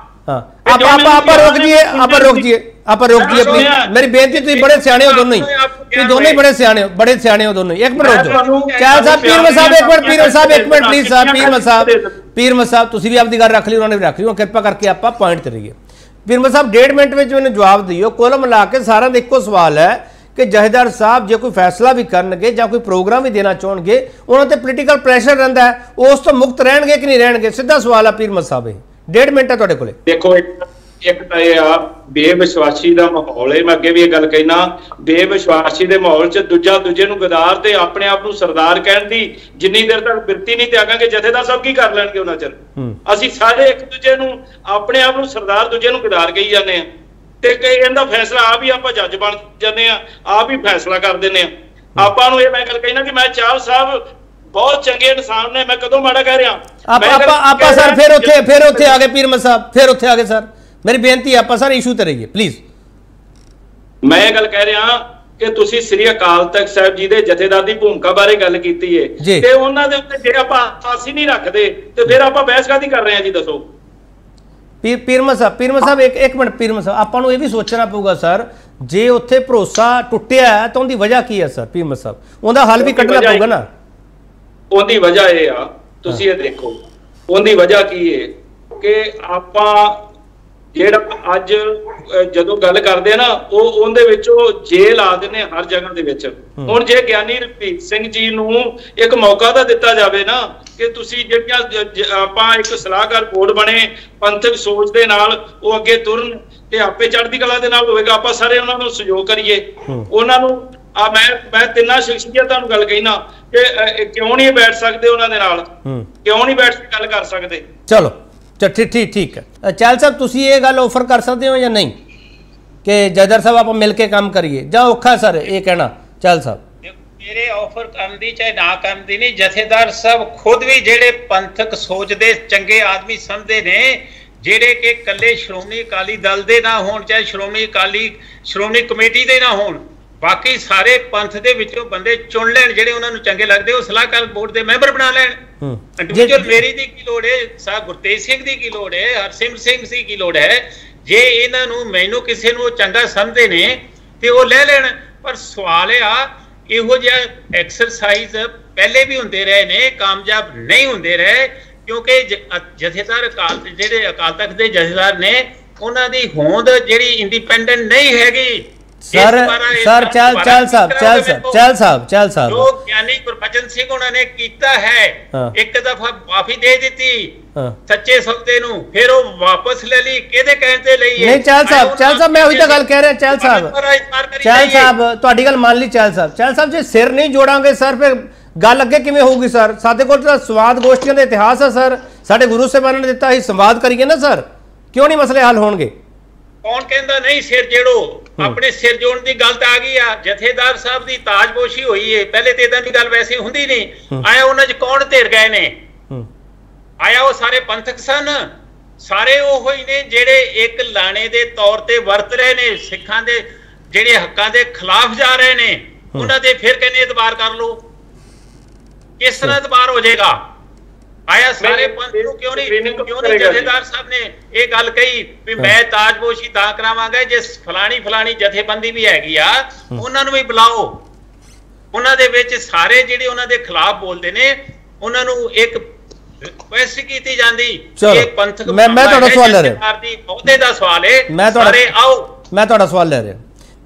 ਆਪਾਂ ਰੁਕ ਜੀਏ ਪਲੀਜ਼। ਮੇਰੀ ਬੇਨਤੀ, ਤੁਸੀਂ ਬੜੇ ਸਿਆਣੇ ਹੋ ਦੋਨੋਂ ਹੀ, ਤੁਸੀਂ ਦੋਨੋਂ ਹੀ ਬੜੇ ਸਿਆਣੇ ਹੋ ਦੋਨੋਂ ਹੀ। ਇੱਕ ਮਿੰਟ ਰੁਕ ਜਾਓ ਚਾਹਲ ਸਾਹਿਬ, ਪੀਰ ਮਸਾਬ ਇੱਕ ਮਿੰਟ, ਪੀਰ ਮਸਾਬ ਇੱਕ ਮਿੰਟ ਪਲੀਜ਼ ਸਰ। ਪੀਰ ਮਸਾਬ ਤੁਸੀਂ ਵੀ ਆਪਦੀ ਗੱਲ ਰੱਖ ਲਈ, ਉਹਨਾਂ ਨੇ ਵੀ ਰੱਖ ਲਈ, ਹੁਣ ਕਿਰਪਾ ਕਰਕੇ ਆਪਾਂ ਪੁਆਇੰਟ ਤੇ ਰਹੀਏ। ਪੀਰ ਮਸਾਬ 1.5 ਮਿੰਟ ਵਿੱਚ ਮੈਨੂੰ ਜਵਾਬ ਦਿਓ। ਕੁੱਲ ਮਿਲਾ ਕੇ ਸਾਰਿਆਂ ਦਾ ਇੱਕੋ ਸਵਾਲ ਹੈ ਕਿ ਜਥੇਦਾਰ ਸਾਹਿਬ ਜੇ ਕੋਈ ਫੈਸਲਾ ਵੀ ਕਰਨਗੇ ਜਾਂ ਕੋਈ ਪ੍ਰੋਗਰਾਮ ਵੀ ਦੇਣਾ ਚਾਹਣਗੇ, ਉਹਨਾਂ ਤੇ ਪੋਲੀਟੀਕਲ ਪ੍ਰੈਸ਼ਰ ਰਹਿੰਦਾ ਹੈ, ਉਸ ਤੋਂ ਮੁਕਤ ਰਹਿਣਗੇ ਕਿ ਨਹੀਂ ਰਹਿਣਗੇ? ਸਿੱਧਾ ਸਵਾਲ ਹੈ ਪੀਰ ਮਸਾਬ। 1.5 ਮਿੰਟ ਹੈ ਤੁਹਾਡੇ ਕੋਲੇ। ਦੇਖੋ ਇੱਕ ਤਾਂ ਇਹ ਆ ਬੇਵਿਸ਼ਵਾਸੀ ਦਾ ਮਾਹੌਲ ਹੈ। ਮੈਂ ਅੱਗੇ ਵੀ ਇਹ ਗੱਲ ਕਹਿਣਾ, ਬੇਵਿਸ਼ਵਾਸੀ ਦੇ ਮਾਹੌਲ 'ਚ ਦੂਜੇ ਨੂੰ ਗਦਾਰ ਤੇ ਆਪਣੇ ਆਪ ਨੂੰ ਸਰਦਾਰ ਕਹਿਣ ਦੀ ਜਿੰਨੀ ਦੇਰ ਤੱਕ ਬਿਰਤੀ ਨਹੀਂ ਤਿਆਗਾਂਗੇ, ਜਥੇਦਾਰ ਸਾਹਿਬ ਕੀ ਕਰ ਲੈਣਗੇ ਉਹਨਾਂ ਚਿਰ? ਅਸੀਂ ਸਾਰੇ ਇੱਕ ਦੂਜੇ ਨੂੰ ਆਪਣੇ ਆਪ ਨੂੰ ਸਰਦਾਰ, ਦੂਜੇ ਨੂੰ ਗਦਾਰ ਕਹੀ ਜਾਂਦੇ ਆ, ਤੇ ਇਹਦਾ ਫੈਸਲਾ ਆਪ ਹੀ ਆਪਾਂ ਜੱਜ ਬਣ ਜਾਂਦੇ ਆ, ਆਪ ਹੀ ਫੈਸਲਾ ਕਰ ਦਿੰਦੇ ਆ। ਆਪਾਂ ਨੂੰ ਇਹ ਮੈਂ ਗੱਲ ਕਹਿਣਾ ਕਿ ਮੈਂ ਚਾਹਲ ਸਾਹਿਬ ਬਹੁਤ ਚੰਗੇ ਇਨਸਾਨ ਨੇ, ਮੈਂ ਕਦੋਂ ਮਾੜਾ ਕਹਿ ਰਿਹਾ? ਆਪਾਂ ਸਰ ਫਿਰ ਉੱਥੇ ਆ ਗਏ ਪੀਰ ਮਸਾਬ, ਫਿਰ ਉੱਥੇ ਆ ਗਏ ਸਰ। ਮੇਰੀ ਬੇਨਤੀ ਹੈ ਆਪਾਂ ਸਰ ਇਸ਼ੂ ਤੇ ਰਹੀਏ ਪਲੀਜ਼। ਮੈਂ ਇਹ ਗੱਲ ਕਹਿ ਰਿਹਾ ਕਿ ਤੁਸੀਂ ਸ੍ਰੀ ਅਕਾਲ ਤਖਤ ਸਾਹਿਬ ਜੀ ਦੇ ਜਥੇਦਾਰ ਦੀ ਭੂਮਿਕਾ ਬਾਰੇ ਗੱਲ ਕੀਤੀ ਹੈ, ਤੇ ਉਹਨਾਂ ਦੇ ਉੱਤੇ ਜੇ ਆਪਾਂ ਆਸੀ ਨਹੀਂ ਰੱਖਦੇ ਤੇ ਫਿਰ ਆਪਾਂ ਬਹਿਸ ਕਾਹਦੀ ਕਰ ਰਹੇ ਹਾਂ ਜੀ, ਦੱਸੋ? ਪੀਰ ਮਸਾਬ ਇੱਕ ਮਿੰਟ। ਪੀਰ ਮਸਾਬ ਆਪਾਂ ਨੂੰ ਇਹ ਵੀ ਸੋਚਣਾ ਪਊਗਾ ਸਰ, ਜੇ ਉੱਥੇ ਭਰੋਸਾ ਟੁੱਟਿਆ ਤਾਂ ਉਹਦੀ ਵਜ੍ਹਾ ਕੀ ਹੈ ਸਰ? ਪੀਰ ਮਸਾਬ ਉਹਦਾ ਹੱਲ ਵੀ ਕੱਢਣਾ ਪਊਗਾ ਨਾ। ਉਹਦੀ ਵਜ੍ਹਾ ਇਹ ਆ, ਤੁਸੀਂ ਇਹ ਦੇਖੋ ਉਹਦੀ ਵਜ੍ਹਾ ਕੀ ਹੈ ਕਿ ਆਪਾਂ ਜਿਹੜਾ ਅੱਜ ਜਦੋਂ ਗੱਲ ਕਰਦੇ ਨਾ ਉਹਦੇ ਵਿੱਚ ਉਹ ਜੇ ਲਾ ਦਿੰਦੇ ਹਰ ਜਗ੍ਹਾ ਦੇ ਵਿੱਚ। ਹੁਣ ਜੇ ਗਿਆਨੀ ਰਣਜੀਤ ਸਿੰਘ ਜੀ ਨੂੰ ਇੱਕ ਮੌਕਾ ਤਾਂ ਦਿੱਤਾ ਜਾਵੇ ਨਾ ਕਿ ਤੁਸੀਂ ਜਿਹੜੀਆਂ ਆਪਾਂ ਇੱਕ ਸਲਾਹਕਾਰ ਬੋਰਡ ਬਣੇ ਪੰਥਕ ਸੋਚ ਦੇ ਨਾਲ ਉਹ ਅੱਗੇ ਤੁਰਨ ਤੇ ਆਪੇ ਚੜ੍ਹਦੀ ਕਲਾ ਦੇ ਨਾਲ ਹੋਵੇਗਾ, ਆਪਾਂ ਸਾਰੇ ਉਹਨਾਂ ਨੂੰ ਸਹਿਯੋਗ ਕਰੀਏ। ਉਹਨਾਂ ਨੂੰ ਮੈਂ ਤਿੰਨਾਂ ਸ਼ਖਸੀਅਤਾਂ ਨੂੰ ਗੱਲ ਕਹਿਣਾ ਕਿ ਕਿਉਂ ਨਹੀਂ ਬੈਠ ਸਕਦੇ ਉਹਨਾਂ ਦੇ ਨਾਲ, ਕਿਉਂ ਨਹੀਂ ਬੈਠ ਕੇ ਗੱਲ ਕਰ ਸਕਦੇ। ਚਲੋ ठीक है। चहल साहब तुसी ये गल ऑफर कर सकते हो या नहीं कि जैदर साहब आप मिल के काम करिए ਜਾਂ ਔਖਾ सर ये कहना चहल साहब? मेरे ऑफर करन दी चाहे ना करन दी नहीं, जथेदार साहब खुद भी जेड़े पंथक सोच दे चंगे आदमी समझदे ने, जेड़े कि कल्ले श्रोमणी अकाली दल दे ना होण चाहे श्रोमणी कमेटी दे ना होण, बाकी सारे पंथ दे विचों बंदे चुन लैण ਜਿਹੜੇ ਉਹਨਾਂ ਨੂੰ ਚੰਗੇ ਲੱਗਦੇ ਉਹ ਸਲਾਹਕਾਰ ਬੋਰਡ ਦੇ ਮੈਂਬਰ ਬਣਾ ਲੈਣ। ਇੰਡੀਵਿਜੂਅਲ ਮੇਰੀ ਦੀ ਕੀ ਲੋੜ ਹੈ, ਸਾਹਿਬ ਗੁਰਤੇਜ ਸਿੰਘ ਦੀ ਕੀ ਲੋੜ ਹੈ, ਹਰਸਿਮਰਤ ਸਿੰਘ ਦੀ ਕੀ ਲੋੜ ਹੈ। ਜੇ ਇਹਨਾਂ ਨੂੰ ਮੈਨੂੰ ਕਿਸੇ ਨੂੰ ਚੰਗਾ ਸਮਝਦੇ ਨੇ ਤੇ ਉਹ ਲੈ ਲੈਣ। ਪਰ ਸਵਾਲ ਇਹ ਆ ਇਹੋ ਜਿਹਾ ਐਕਸਰਸਾਈਜ਼ ਪਹਿਲੇ ਵੀ ਹੁੰਦੇ ਰਹੇ ਨੇ, ਕਾਮਯਾਬ ਨਹੀਂ ਹੁੰਦੇ ਰਹੇ ਕਿਉਂਕਿ ਜਥੇਦਾਰ ਜਿਹੜੇ ਅਕਾਲ ਤਖਤ ਦੇ ਜਥੇਦਾਰ ਨੇ ਉਹਨਾਂ ਦੀ ਹੋਂਦ ਜਿਹੜੀ ਇੰਡੀਪੈਂਡੈਂਟ ਨਹੀਂ ਹੈਗੀ। सर चहल साहब जो ज्ञानी गुरबचन सिंह उन्होंने कीता है, एक दफा माफी दे दी सच्चे सौदे नूं, फिर वो वापस ले ली किहदे कहण ते लई है। नहीं चहल साहब मैं ਉਹੀ ਤਾਂ ਗੱਲ ਕਹਿ ਰਿਹਾ। चहल साहब ਤੁਹਾਡੀ ਗੱਲ ਮੰਨ ਲਈ। चहल साहब ਜੇ ਸਿਰ ਨਹੀਂ ਜੋੜਾਂਗੇ ਸਰ ਫਿਰ ਗੱਲ ਅੱਗੇ ਕਿਵੇਂ ਹੋਊਗੀ ਸਰ? ਸਾਡੇ ਕੋਲ ਤਾਂ ਸਵਾਦ ਗੋਸ਼ਟੀਆਂ ਦਾ ਇਤਿਹਾਸ ਹੈ ਸਰ, ਸਾਡੇ ਗੁਰੂ ਸਾਹਿਬਾਨ ਨੇ ਦਿੱਤਾ, ਅਸੀਂ ਸੰਵਾਦ ਕਰੀਏ ਨਾ ਸਰ, ਕਿਉਂ ਨਹੀਂ ਮਸਲੇ ਹੱਲ ਹੋਣਗੇ? कौन कहता नहीं सिर जोड़ो, अपने सिर जोड़ने की गल तो आ गई आ। जथेदार साहब की ताजपोशी हुई है, पहले तो इदां दी गल वैसे हुंदी नहीं। आया उन्हां च कौन धिर गए ने? आया वो सारे पंथक सन, सारे वो ही ने जेड़े एक लाने दे तौर ते वरत रहे ने, सिखां दे जेड़े हक्कां दे खिलाफ जा रहे ने, उन्हां दे फिर कहने इतबार कर लो। किस तरह इतबार हो जाएगा? आया सारे पंथ ਨੂੰ क्यों नहीं जथेदार साहब ने ये गल कही भी मैं ताजपोशी ਤਾਂ ਕਰਾਵਾਂਗਾ ਜੇ ਫਲਾਣੀ ਜਥੇਬੰਦੀ ਵੀ ਹੈਗੀ ਆ ਉਹਨਾਂ ਨੂੰ ਵੀ ਬੁਲਾਓ। ਉਹਨਾਂ ਦੇ ਵਿੱਚ ਸਾਰੇ ਜਿਹੜੇ ਉਹਨਾਂ ਦੇ ਖਿਲਾਫ ਬੋਲਦੇ ਨੇ ਉਹਨਾਂ ਨੂੰ ਇੱਕ ਰਿਕੁਐਸਟ ਕੀਤੀ ਜਾਂਦੀ ਇਹ ਪੰਥਕ ਮੈਂ ਤੁਹਾਡਾ ਸਵਾਲ ਲੈ ਰਿਹਾ ਦੀ ਅਹੁਦੇ ਦਾ ਸਵਾਲ ਹੈ। ਸਾਰੇ ਆਓ ਮੈਂ ਤੁਹਾਡਾ ਸਵਾਲ ਲੈ ਰਿਹਾ।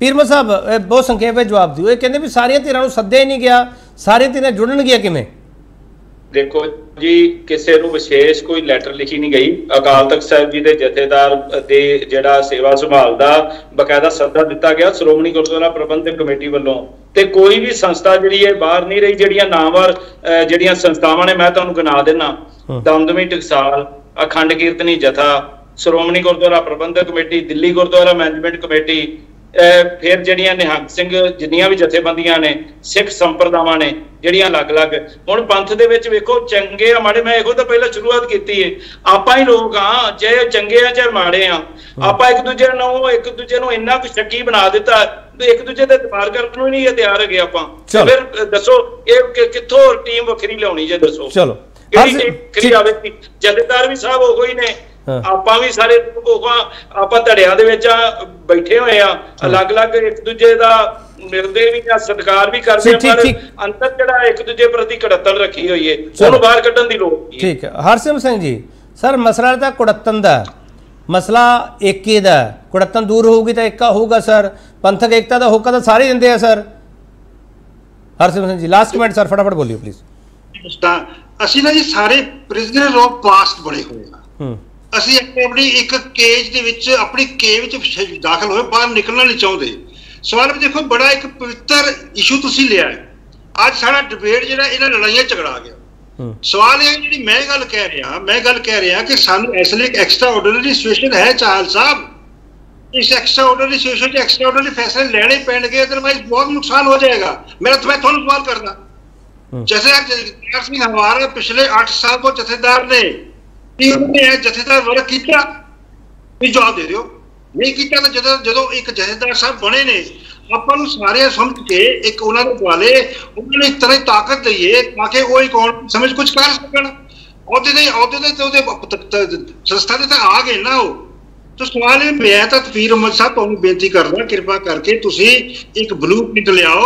ਪੀਰ ਮੋਹੰਮਦ ਸਾਹਿਬ ਬਹੁਤ ਸੰਖੇਪ ਵਿੱਚ ਜਵਾਬ ਦਿਓ। ਇਹ ਕਹਿੰਦੇ ਵੀ ਸਾਰੀਆਂ ਧਿਰਾਂ ਨੂੰ ਸੱਦਿਆ ਹੀ ਨਹੀਂ ਗਿਆ, ਸਾਰੀਆਂ ਧਿਰਾਂ ਜੁੜਨਗੀਆਂ ਕਿਵੇਂ? देखो जी किसी ਨੂੰ ਵਿਸ਼ੇਸ਼ ਕੋਈ ਲੈਟਰ ਲਿਖੀ ਨਹੀਂ ਗਈ। ਅਕਾਲ ਤਖਤ ਸਾਹਿਬ ਜੀ ਦੇ ਜਥੇਦਾਰ ਦੇ ਜਿਹੜਾ ਸੇਵਾ ਸੰਭਾਲ ਦਾ ਬਕਾਇਦਾ ਸੱਦਾ ਦਿੱਤਾ ਗਿਆ ਸ਼੍ਰੋਮਣੀ ਗੁਰਦੁਆਰਾ ਪ੍ਰਬੰਧਕ ਕਮੇਟੀ ਵੱਲੋਂ, ਤੇ ਕੋਈ ਵੀ ਸੰਸਥਾ ਜਿਹੜੀ ਹੈ ਬਾਹਰ ਨਹੀਂ ਰਹੀ। ਜਿਹੜੀਆਂ ਨਾਮਵਰ ਜਿਹੜੀਆਂ ਸੰਸਥਾਵਾਂ ਨੇ ਮੈਂ ਤੁਹਾਨੂੰ ਗਿਣਾ ਦਿੰਨਾ, Damdami Taksal, Akhand Kirtani Jatha, Shiromani Gurdwara Parbandhak committee, Delhi Gurdwara management committee, ਫਿਰ ਜਿਹੜੀਆਂ ਨਿਹੰਗ ਸਿੰਘ ਜਿੰਨੀਆਂ ਵੀ ਜਥੇਬੰਦੀਆਂ ਨੇ, ਸਿੱਖ ਸੰਪਰਦਾਵਾਂ ਨੇ ਜਿਹੜੀਆਂ ਅਲੱਗ-ਅਲੱਗ। ਹੁਣ ਪੰਥ ਦੇ ਵਿੱਚ ਵੇਖੋ ਚੰਗੇ ਆ ਮਾੜੇ, ਮੈਂ ਇਹੋ ਤਾਂ ਪਹਿਲਾਂ ਸ਼ੁਰੂਆਤ ਕੀਤੀ ਹੈ। ਆਪਾਂ ਹੀ ਲੋਕ ਆ, ਚਾਹੇ ਚੰਗੇ ਆ ਚਾਹੇ ਮਾੜੇ ਆ, ਆਪਾਂ ਇੱਕ ਦੂਜੇ ਨੂੰ ਇੰਨਾ ਕੁ ਸ਼ੱਕੀ ਬਣਾ ਦਿੱਤਾ, ਇੱਕ ਦੂਜੇ ਤੇ ਇਤਬਾਰ ਕਰਨ ਨੂੰ ਨਹੀਂ ਤਿਆਰ ਹੈਗੇ ਆਪਾਂ। ਫਿਰ ਦੱਸੋ ਇਹ ਕਿੱਥੋਂ ਟੀਮ ਵੱਖਰੀ ਲਿਆਉਣੀ ਜੇ? ਦੱਸੋ ਚਲੋ ਜਥੇਦਾਰ ਵੀ ਸਾਹਿਬ ਉਹੋ ਹੀ ਨੇ, ਆਪਾਂ ਵੀ ਸਾਰੇ ਆਪਾਂ ਧੜਿਆਂ ਦੇ ਵਿੱਚ ਬੈਠੇ ਹੋਏ ਆ, ਅਲੱਗ-ਅਲੱਗ ਇੱਕ ਦੂਜੇ ਦਾ ਮਿਲਦੇ ਵੀ ਆ, ਸਤਿਕਾਰ ਵੀ ਕਰਦੇ ਆ, ਪਰ ਅੰਦਰ ਜਿਹੜਾ ਇੱਕ ਦੂਜੇ ਪ੍ਰਤੀ ਕੜੱਤਣ ਰੱਖੀ ਹੋਈ ਹੈ ਉਹਨੂੰ ਬਾਹਰ ਕੱਢਣ ਦੀ ਲੋੜ ਹੈ। ਠੀਕ ਹੈ ਹਰਸਿਮਰਤ ਸਿੰਘ ਜੀ, ਸਰ ਮਸਲਾ ਤਾਂ ਕੁੜੱਤਣ ਦਾ, ਮਸਲਾ ਏਕੇ ਦਾ। ਕੁੜੱਤਣ ਦੂਰ ਹੋਊਗੀ ਤਾਂ ਏਕਾ ਹੋਊਗਾ ਸਰ। ਪੰਥਕ ਏਕਤਾ ਦਾ ਹੋਕਾ ਤਾਂ ਸਾਰੇ ਦਿੰਦੇ ਆ sir. Harsimrat Singh ji last comment sir, ਫਟਾਫਟ ਬੋਲਿਓ ਪਲੀਜ਼। ਅਸੀਂ ਨਾ ਜੀ ਸਾਰੇ ਪ੍ਰਿਜ਼ਨਰ ਆਫ ਪਾਸਟ ਬਣੇ ਹੋਏ ਆ। ਅਸੀਂ ਆਪਣੀ ਇੱਕ ਕੇਜ ਦੇ ਵਿੱਚ, ਆਪਣੀ ਕੇਜ ਵਿੱਚ ਦਾਖਲ ਹੋਏ, ਬਾਹਰ ਨਿਕਲਣਾ ਨਹੀਂ ਚਾਹੁੰਦੇ। ਸਵਾਲ ਵੀ ਦੇਖੋ ਬੜਾ ਇੱਕ ਪਵਿੱਤਰ ਇਸ਼ੂ ਤੁਸੀਂ ਲਿਆ ਹੈ। ਅੱਜ ਸਾਡਾ ਡਿਬੇਟ ਜਿਹੜਾ ਇਹਨਾਂ ਲੜਾਈਆਂ ਝਗੜਾ ਆ ਗਿਆ। ਸਵਾਲ ਇਹ ਜਿਹੜੀ ਮੈਂ ਗੱਲ ਕਹਿ ਰਿਹਾ ਕਿ ਸਾਨੂੰ ਇਸ ਲਈ ਇੱਕ ਐਕਸਟਰਾ ਆਰਡੀਨਰੀ ਸਿਚੁਏਸ਼ਨ ਹੈ ਚਾਹਲ ਸਾਹਿਬ। ਇਸ ਐਕਸਟਰਾ ਆਰਡੀਨਰੀ ਸਿਚੁਏਸ਼ਨ 'ਚ ਐਕਸਟਰਾ ਆਰਡੀਨਰੀ ਫੈਸਲੇ ਲੈਣੇ ਪੈਣਗੇ, ਅਦਰਵਾਈਜ਼ ਬਹੁਤ ਨੁਕਸਾਨ ਹੋ ਜਾਏਗਾ। ਮੈਂ ਤੁਹਾਨੂੰ ਸਵਾਲ ਕਰਦਾ, ਜਥੇਦਾਰ ਸਿੰਘ ਹਵਾਰਾ ਪਿਛਲੇ 8 ਸਾਲ ਤੋਂ ਜਥੇਦਾਰ ਨੇ, ਕੀ ਉਹਨੇ ਜਥੇਦਾਰ ਵਰਕ ਕੀਤਾ? ਵੀ ਜਵਾਬ ਦੇ ਦਿਓ। ਨਹੀਂ ਕੀਤਾ ਤਾਂ ਜਦੋਂ ਇੱਕ ਜਥੇਦਾਰ ਸਾਹਿਬ ਬਣੇ ਨੇ, ਆਪਾਂ ਨੂੰ ਸਾਰੇ ਸਮਝ ਕੇ ਇੱਕ ਉਹਨਾਂ ਦੇ ਦੁਆਲੇ ਉਹਨਾਂ ਨੂੰ ਇੱਕ ਤਰ੍ਹਾਂ ਦੀ ਤਾਕਤ ਦਈਏ ਤਾਂ ਕਿ ਉਹ ਇੱਕ ਸਮਝ ਕੁਝ ਕਰ ਸਕਣ। ਅਹੁਦੇ ਦੇ ਉਹਦੇ ਸੰਸਥਾ ਦੇ ਤਾਂ ਆ ਗਏ ਨਾ ਉਹ। ਤਾਂ ਸਵਾਲ ਇਹ, ਮੈਂ ਤਾਂ ਪੀਰ ਮੁਹੰਮਦ ਸਾਹਿਬ ਤੁਹਾਨੂੰ ਬੇਨਤੀ ਕਰਦਾ, ਕਿਰਪਾ ਕਰਕੇ ਤੁਸੀਂ ਇੱਕ ਬਲੂ ਪ੍ਰਿੰਟ ਲਿਆਓ,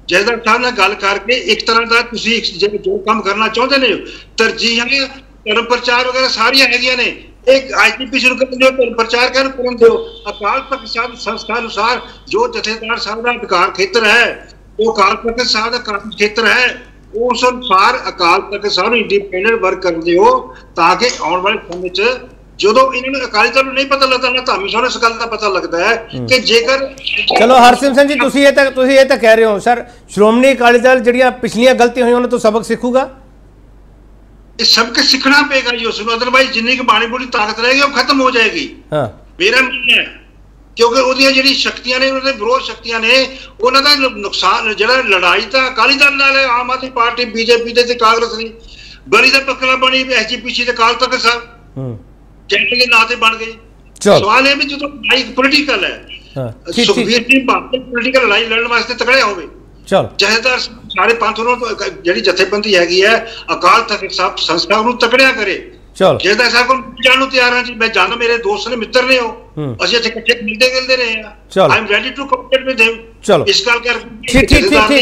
ਜਥੇਦਾਰ ਸਾਹਿਬ ਨਾਲ ਗੱਲ ਕਰਕੇ ਇੱਕ ਤਰ੍ਹਾਂ ਦਾ ਤੁਸੀਂ ਜੋ ਕੰਮ ਕਰਨਾ ਚਾਹੁੰਦੇ ਨੇ, ਤਰਜੀਹਾਂ ਧਰਮ ਪ੍ਰਚਾਰ ਵਗੈਰਾ ਸਾਰੀਆਂ ਹੈਗੀਆਂ ਨੇ। एक IGP शुरू कर दो, प्रचार कर दो। अकाल तख्त साहब संस्था अनुसार जो जथेदार साहब का अधिकार खेत्र है वो अकाल तख्त साहब का काम खेत्र है, उस अनुसार अकाल तख्त साहब इंडिपेंडेंट वर्क कर दो ताकि आने वाले समय च ਜਦੋਂ ਇਹਨਾਂ ਨੂੰ ਅਕਾਲੀ ਦਲ ਨੂੰ ਨਹੀਂ ਪਤਾ ਲੱਗਦਾ ਨਾ ਤੁਹਾਨੂੰ ਸਾਨੂੰ ਇਸ ਗੱਲ ਦਾ ਪਤਾ ਲੱਗਦਾ ਹੈ ਕਿ ਜੇਕਰ ਚਲੋ ਹਰਸਿਮਰਤ ਸਿੰਘ ਜੀ ਤੁਸੀਂ ਇਹ ਤਾਂ ਕਹਿ ਰਹੇ ਹੋ ਸਰ ਸ਼੍ਰੋਮਣੀ ਅਕਾਲੀ ਦਲ ਜਿਹੜੀਆਂ ਪਿਛਲੀਆਂ ਗਲਤੀਆਂ ਹੋਈਆਂ ਉਹਨਾਂ ਤੋਂ ਸਬਕ ਸਿੱਖੂਗਾ। ਇਹ ਸਬਕ ਸਿੱਖਣਾ ਪਏਗਾ ਜੀ ਉਸ ਨੂੰ, ਅਦਰਵਾਈਜ਼ ਜਿੰਨੀ ਕਿ ਬਾਣੀ ਬੋਲੀ ਤਾਕਤ ਰਹੇਗੀ ਉਹ ਖਤਮ ਹੋ ਜਾਏਗੀ। ਹਾਂ ਮੇਰਾ ਮੰਨਣਾ ਹੈ ਕਿਉਂਕਿ ਉਹਦੀਆਂ ਜਿਹੜੀ ਸ਼ਕਤੀਆਂ ਨੇ ਉਹਦੇ ਵਿਰੋਧ ਸ਼ਕਤੀਆਂ ਨੇ ਉਹਨਾਂ ਦਾ ਨੁਕਸਾਨ ਜਿਹੜਾ ਲੜਾਈ ਤਾਂ ਅਕਾਲੀ ਦਲ ਨਾਲ ਹੈ, ਆਮ ਆਦਮੀ ਪਾਰਟੀ ਬੀਜੇਪੀ ਤੇ ਕਾਂਗਰਸ ਦੀ ਬੜੀ ਦਾ ਪੱਕਲਾ ਬਣੀ ਐਸਜੀਪੀਸੀ ਤੇ ਅਕਾਲ ਤਖਤ ਸਾਹਿਬ ਚੈਂਪੀਅਨ ਦੇ ਨਾਂ ਤੇ ਬਣ ਗਏ। ਸਵਾਲ ਇਹ ਵੀ ਜਦੋਂ ਲੜਾਈ ਪੋਲੀਟੀਕਲ ਹੈ ਸੁਖਬੀਰ ਸਿੰਘ ਬਾਦਲ ਪੋਲੀਟੀਕਲ ਲੜਾਈ ਲੜਨ ਵਾਸਤੇ ਤਕੜਿਆ ਹੋਵੇ ਜਥੇਦਾਰ ਸਾਰੇ ਪੰਥ ਨੂੰ ਜਿਹੜੀ ਜਥੇਬੰਦੀ ਹੈਗੀ ਹੈ ਅਕਾਲ ਤਖਤ ਸਾਹਿਬ ਸੰਸਥਾ ਨੂੰ ਤਕੜਿਆ ਕਰੇ। ਜਥੇਦਾਰ ਸਾਹਿਬ ਕੋਲ ਜਾਣ ਨੂੰ ਤਿਆਰ ਹਾਂ ਜੀ, ਮੈਂ ਜਾਣਦਾ ਮੇਰੇ ਦੋਸਤ ਨੇ ਮਿੱਤਰ ਨੇ ਉਹ ਅਸੀਂ ਇੱਥੇ ਇਕੱਠੇ ਮਿਲਦੇ ਰਹੇ ਹਾਂ। I am ready to cooperate with him. ਚਲੋ ਇਸ ਗੱਲ ਕਰ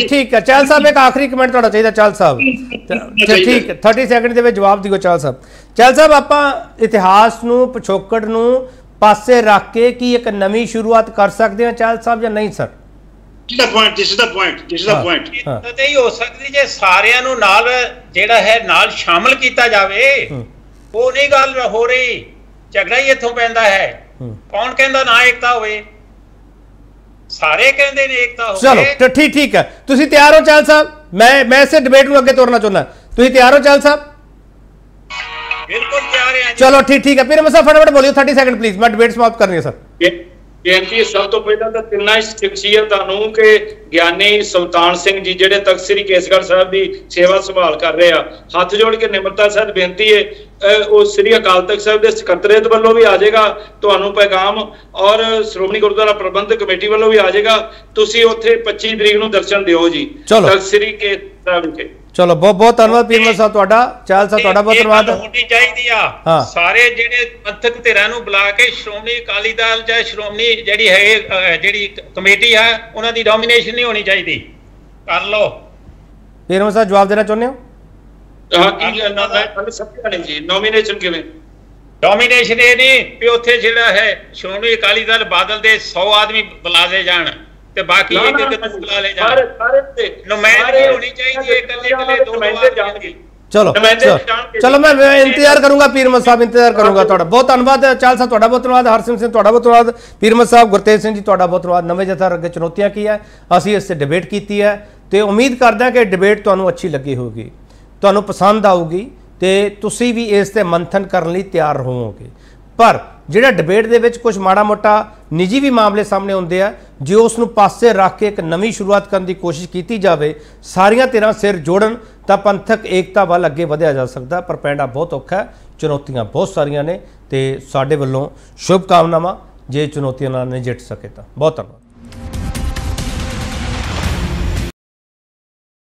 ਠੀਕ ਹੈ ਚਾਲ ਸਾਹਿਬ ਇੱਕ ਆਖਰੀ ਕਮੈਂਟ ਤੁਹਾਡਾ ਚਾਹੀਦਾ ਚਾਲ ਸਾਹਿਬ। ਠੀਕ 30 ਸੈਕਿੰਡ ਦੇ ਵਿੱਚ ਜਵਾਬ ਦਿਓ ਚਾਲ ਸਾਹਿਬ। ਚਾਲ ਸਾਹਿਬ ਆਪਾਂ ਇਤਿਹਾਸ ਨੂੰ ਪਿਛੋਕੜ ਨੂੰ ਪਾਸੇ ਰੱਖ ਕੇ ਕੀ ਇੱਕ ਨਵੀਂ ਸ਼ੁਰੂਆਤ ਕਰ ਸਕਦੇ ਹਾਂ ਚਾਲ ਸਾਹਿਬ ਜਾਂ ਨਹੀਂ sir? this is the point ਤੇ ਹੀ ਹੋ ਸਕਦੀ ਜੇ ਸਾਰਿਆਂ ਨੂੰ ਨਾਲ ਜਿਹੜਾ ਹੈ ਨਾਲ ਸ਼ਾਮਲ ਕੀਤਾ ਜਾਵੇ। ਉਹ ਨਹੀਂ ਗੱਲ ਹੋ ਰਹੀ, ਝਗੜਾ ਹੀ ਇੱਥੋਂ ਪੈਂਦਾ ਹੈ। ਕੌਣ ਕਹਿੰਦਾ ਨਾ ਏਕਤਾ ਹੋਵੇ? ਸਾਰੇ ਕਹਿੰਦੇ ਨੇ ਏਕਤਾ ਹੋਵੇ। ਚਲੋ ਠੀਕ ਹੈ ਤੁਸੀਂ ਤਿਆਰ ਹੋ ਚਾਲ ਸਾਹਿਬ? ਮੈਂ ਇਸੇ ਡਿਬੇਟ ਨੂੰ ਅੱਗੇ ਤੋਰਨਾ ਚਾਹੁੰਦਾ, ਤੁਸੀਂ ਤਿਆਰ ਹੋ ਚਾਲ ਸਾਹਿਬ? ਬਿਲਕੁਲ ਤਿਆਰ ਹਾਂ। ਚਲੋ ਠੀਕ ਹੈ ਫਿਰ ਮੈਂ ਫਟਾਫਟ ਬੋਲਿਓ 30 ਸੈਕਿੰਡ ਪਲੀਜ਼, ਮੈਂ ਡਿਬੇਟ ਸਮਾਪਤ ਕਰਨੀ ਹੈ ਸਰ। ਬੇਨਤੀ ਸਭ ਤੋਂ ਪਹਿਲਾਂ ਤਾਂ ਤਿੰਨਾਂ ਸ਼ਖਸੀਅਤਾਂ ਨੂੰ ਕਿ ਗਿਆਨੀ ਸੁਲਤਾਨ ਸਿੰਘ ਜੀ ਜਿਹੜੇ ਤਖਤ ਸ੍ਰੀ ਕੇਸਗੜ੍ਹ ਸਾਹਿਬ ਦੀ ਸੇਵਾ ਸੰਭਾਲ ਕਰ ਰਹੇ ਆ, ਹੱਥ ਜੋੜ ਕੇ ਨਿਮਰਤਾ ਸਹਿਤ ਬੇਨਤੀ ਹੈ ਉਹ ਸ੍ਰੀ ਅਕਾਲ ਤਖਤ ਸਾਹਿਬ ਦੇ ਸਕੱਤਰੇਤ ਵੱਲੋਂ ਵੀ ਆ ਜਾਏਗਾ ਤੁਹਾਨੂੰ ਪੈਗਾਮ ਔਰ ਸ਼੍ਰੋਮਣੀ ਗੁਰਦੁਆਰਾ ਪ੍ਰਬੰਧਕ ਕਮੇਟੀ ਵੱਲੋਂ ਵੀ ਆ ਜਾਏਗਾ। ਤੁਸੀਂ ਉੱਥੇ 25 ਤਰੀਕ ਨੂੰ ਦਰਸ਼ਨ ਦਿਓ ਜੀ ਤਖਤ ਸ੍ਰੀ ਕੇਸਗੜ੍ਹ ਸਾਹਿਬ ਵਿਖੇ। ਚਲੋ ਬਹੁਤ ਧੰਨਵਾਦ ਪੀਰਮਲ ਸਾਹਿਬ ਤੁਹਾਡਾ, ਚਾਲ ਸਾਹਿਬ ਤੁਹਾਡਾ ਬਹੁਤ ਧੰਨਵਾਦ। ਹੋਣੀ ਚਾਹੀਦੀ ਆ ਸਾਰੇ ਜਿਹੜੇ ਪੰਥਕ ਧਿਰਾਂ ਨੂੰ ਬੁਲਾ ਕੇ ਸ਼੍ਰੋਮਣੀ ਅਕਾਲੀ ਦਲ ਜਾਂ ਸ਼੍ਰੋਮਣੀ ਜਿਹੜੀ ਹੈ ਜਿਹੜੀ ਕਮੇਟੀ ਹੈ ਉਹਨਾਂ ਦੀ ਡੋਮੀਨੇਸ਼ਨ ਨਹੀਂ ਹੋਣੀ ਚਾਹੀਦੀ। ਕਰ ਲਓ ਪੀਰਮਲ ਸਾਹਿਬ ਜਵਾਬ ਦੇਣਾ ਚਾਹੁੰਦੇ ਹੋ? ਹਾਂ ਕੀ ਮੈਂ ਤੁਹਾਨੂੰ ਸਮਝਿਆ ਨਹੀਂ ਜੀ ਨੋਮੀਨੇਸ਼ਨ ਕਿਵੇਂ? ਡੋਮੀਨੇਸ਼ਨ ਇਹ ਨਹੀਂ ਵੀ ਉੱਥੇ ਜਿਹੜਾ ਹੈ ਸ਼੍ਰੋਮਣੀ ਅਕਾਲੀ ਦਲ ਬਾਦਲ ਦੇ 100 ਆਦਮੀ ਬੁਲਾਦੇ ਜਾਣ ਤੇ ਬਾਕੀ ਇੱਕ ਬੁਲਾ ਲੈ ਜਾਣ। ਨੁਮਾਇੰਦਗੀ ਹੋਣੀ ਚਾਹੀਦੀ ਹੈ, ਇਕੱਲੇ ਦੋ ਜਾਣਗੇ। ਚਲੋ ਮੈਂ ਇੰਤਜ਼ਾਰ ਕਰੂੰਗਾ ਪੀਰਮਲ ਸਾਹਿਬ, ਇੰਤਜ਼ਾਰ ਕਰੂੰਗਾ ਤੁਹਾਡਾ। ਬਹੁਤ ਧੰਨਵਾਦ ਚਾਲ ਸਾਹਿਬ ਤੁਹਾਡਾ, ਬਹੁਤ ਧੰਨਵਾਦ ਹਰਸਿਮਰਤ ਸਿੰਘ ਤੁਹਾਡਾ, ਬਹੁਤ ਧੰਨਵਾਦ ਪੀਰਮਲ ਸਾਹਿਬ, ਗੁਰਤੇਜ ਸਿੰਘ ਜੀ ਤੁਹਾਡਾ ਬਹੁਤ ਧੰਨਵਾਦ। ਨਵੇਂ ਜਥੇਦਾਰ ਅੱਗੇ ਚੁਣੌਤੀਆਂ ਕੀ ਹੈ ਅਸੀਂ ਇਸ ਤੇ ਡਿਬੇਟ ਕੀਤੀ ਹੈ ਤੇ ਉਮੀਦ ਕਰਦਾ ਕਿ ਡਿਬੇਟ ਤੁਹਾਨੂੰ ਅੱਛੀ ਲੱਗੀ ਹੋਊਗੀ, ਤੁਹਾਨੂੰ ਪਸੰਦ ਆਊਗੀ ਤੇ ਤੁਸੀਂ ਵੀ ਇਸ ਤੇ ਮੰਥਨ ਕਰਨ ਲਈ ਤਿਆਰ ਹੋਵੋਗੇ। ਪਰ ਜਿਹੜਾ ਡਿਬੇਟ ਦੇ ਵਿੱਚ ਕੁਝ ਮਾੜਾ ਮੋਟਾ ਨਿੱਜੀ ਵੀ ਮਾਮਲੇ ਸਾਹਮਣੇ ਹੁੰਦੇ ਆ, ਜੇ ਉਸ ਨੂੰ ਪਾਸੇ ਰੱਖ ਕੇ ਇੱਕ ਨਵੀਂ ਸ਼ੁਰੂਆਤ ਕਰਨ ਦੀ ਕੋਸ਼ਿਸ਼ ਕੀਤੀ ਜਾਵੇ, ਸਾਰੀਆਂ ਧਿਰਾਂ ਸਿਰ ਜੋੜਨ ਤਾਂ ਪੰਥਕ ਏਕਤਾ ਵੱਲ ਅੱਗੇ ਵਧਿਆ ਜਾ ਸਕਦਾ। ਪਰ ਪੈਂਡਾ ਬਹੁਤ ਔਖਾ, ਚੁਣੌਤੀਆਂ ਬਹੁਤ ਸਾਰੀਆਂ ਨੇ ਤੇ ਸਾਡੇ ਵੱਲੋਂ ਸ਼ੁਭ ਕਾਮਨਾਵਾਂ ਜੇ ਚੁਣੌਤੀਆਂ ਨਾਲ ਨਜਿੱਠ ਸਕੇ ਤਾਂ। ਬਹੁਤ ਧੰਨਵਾਦ।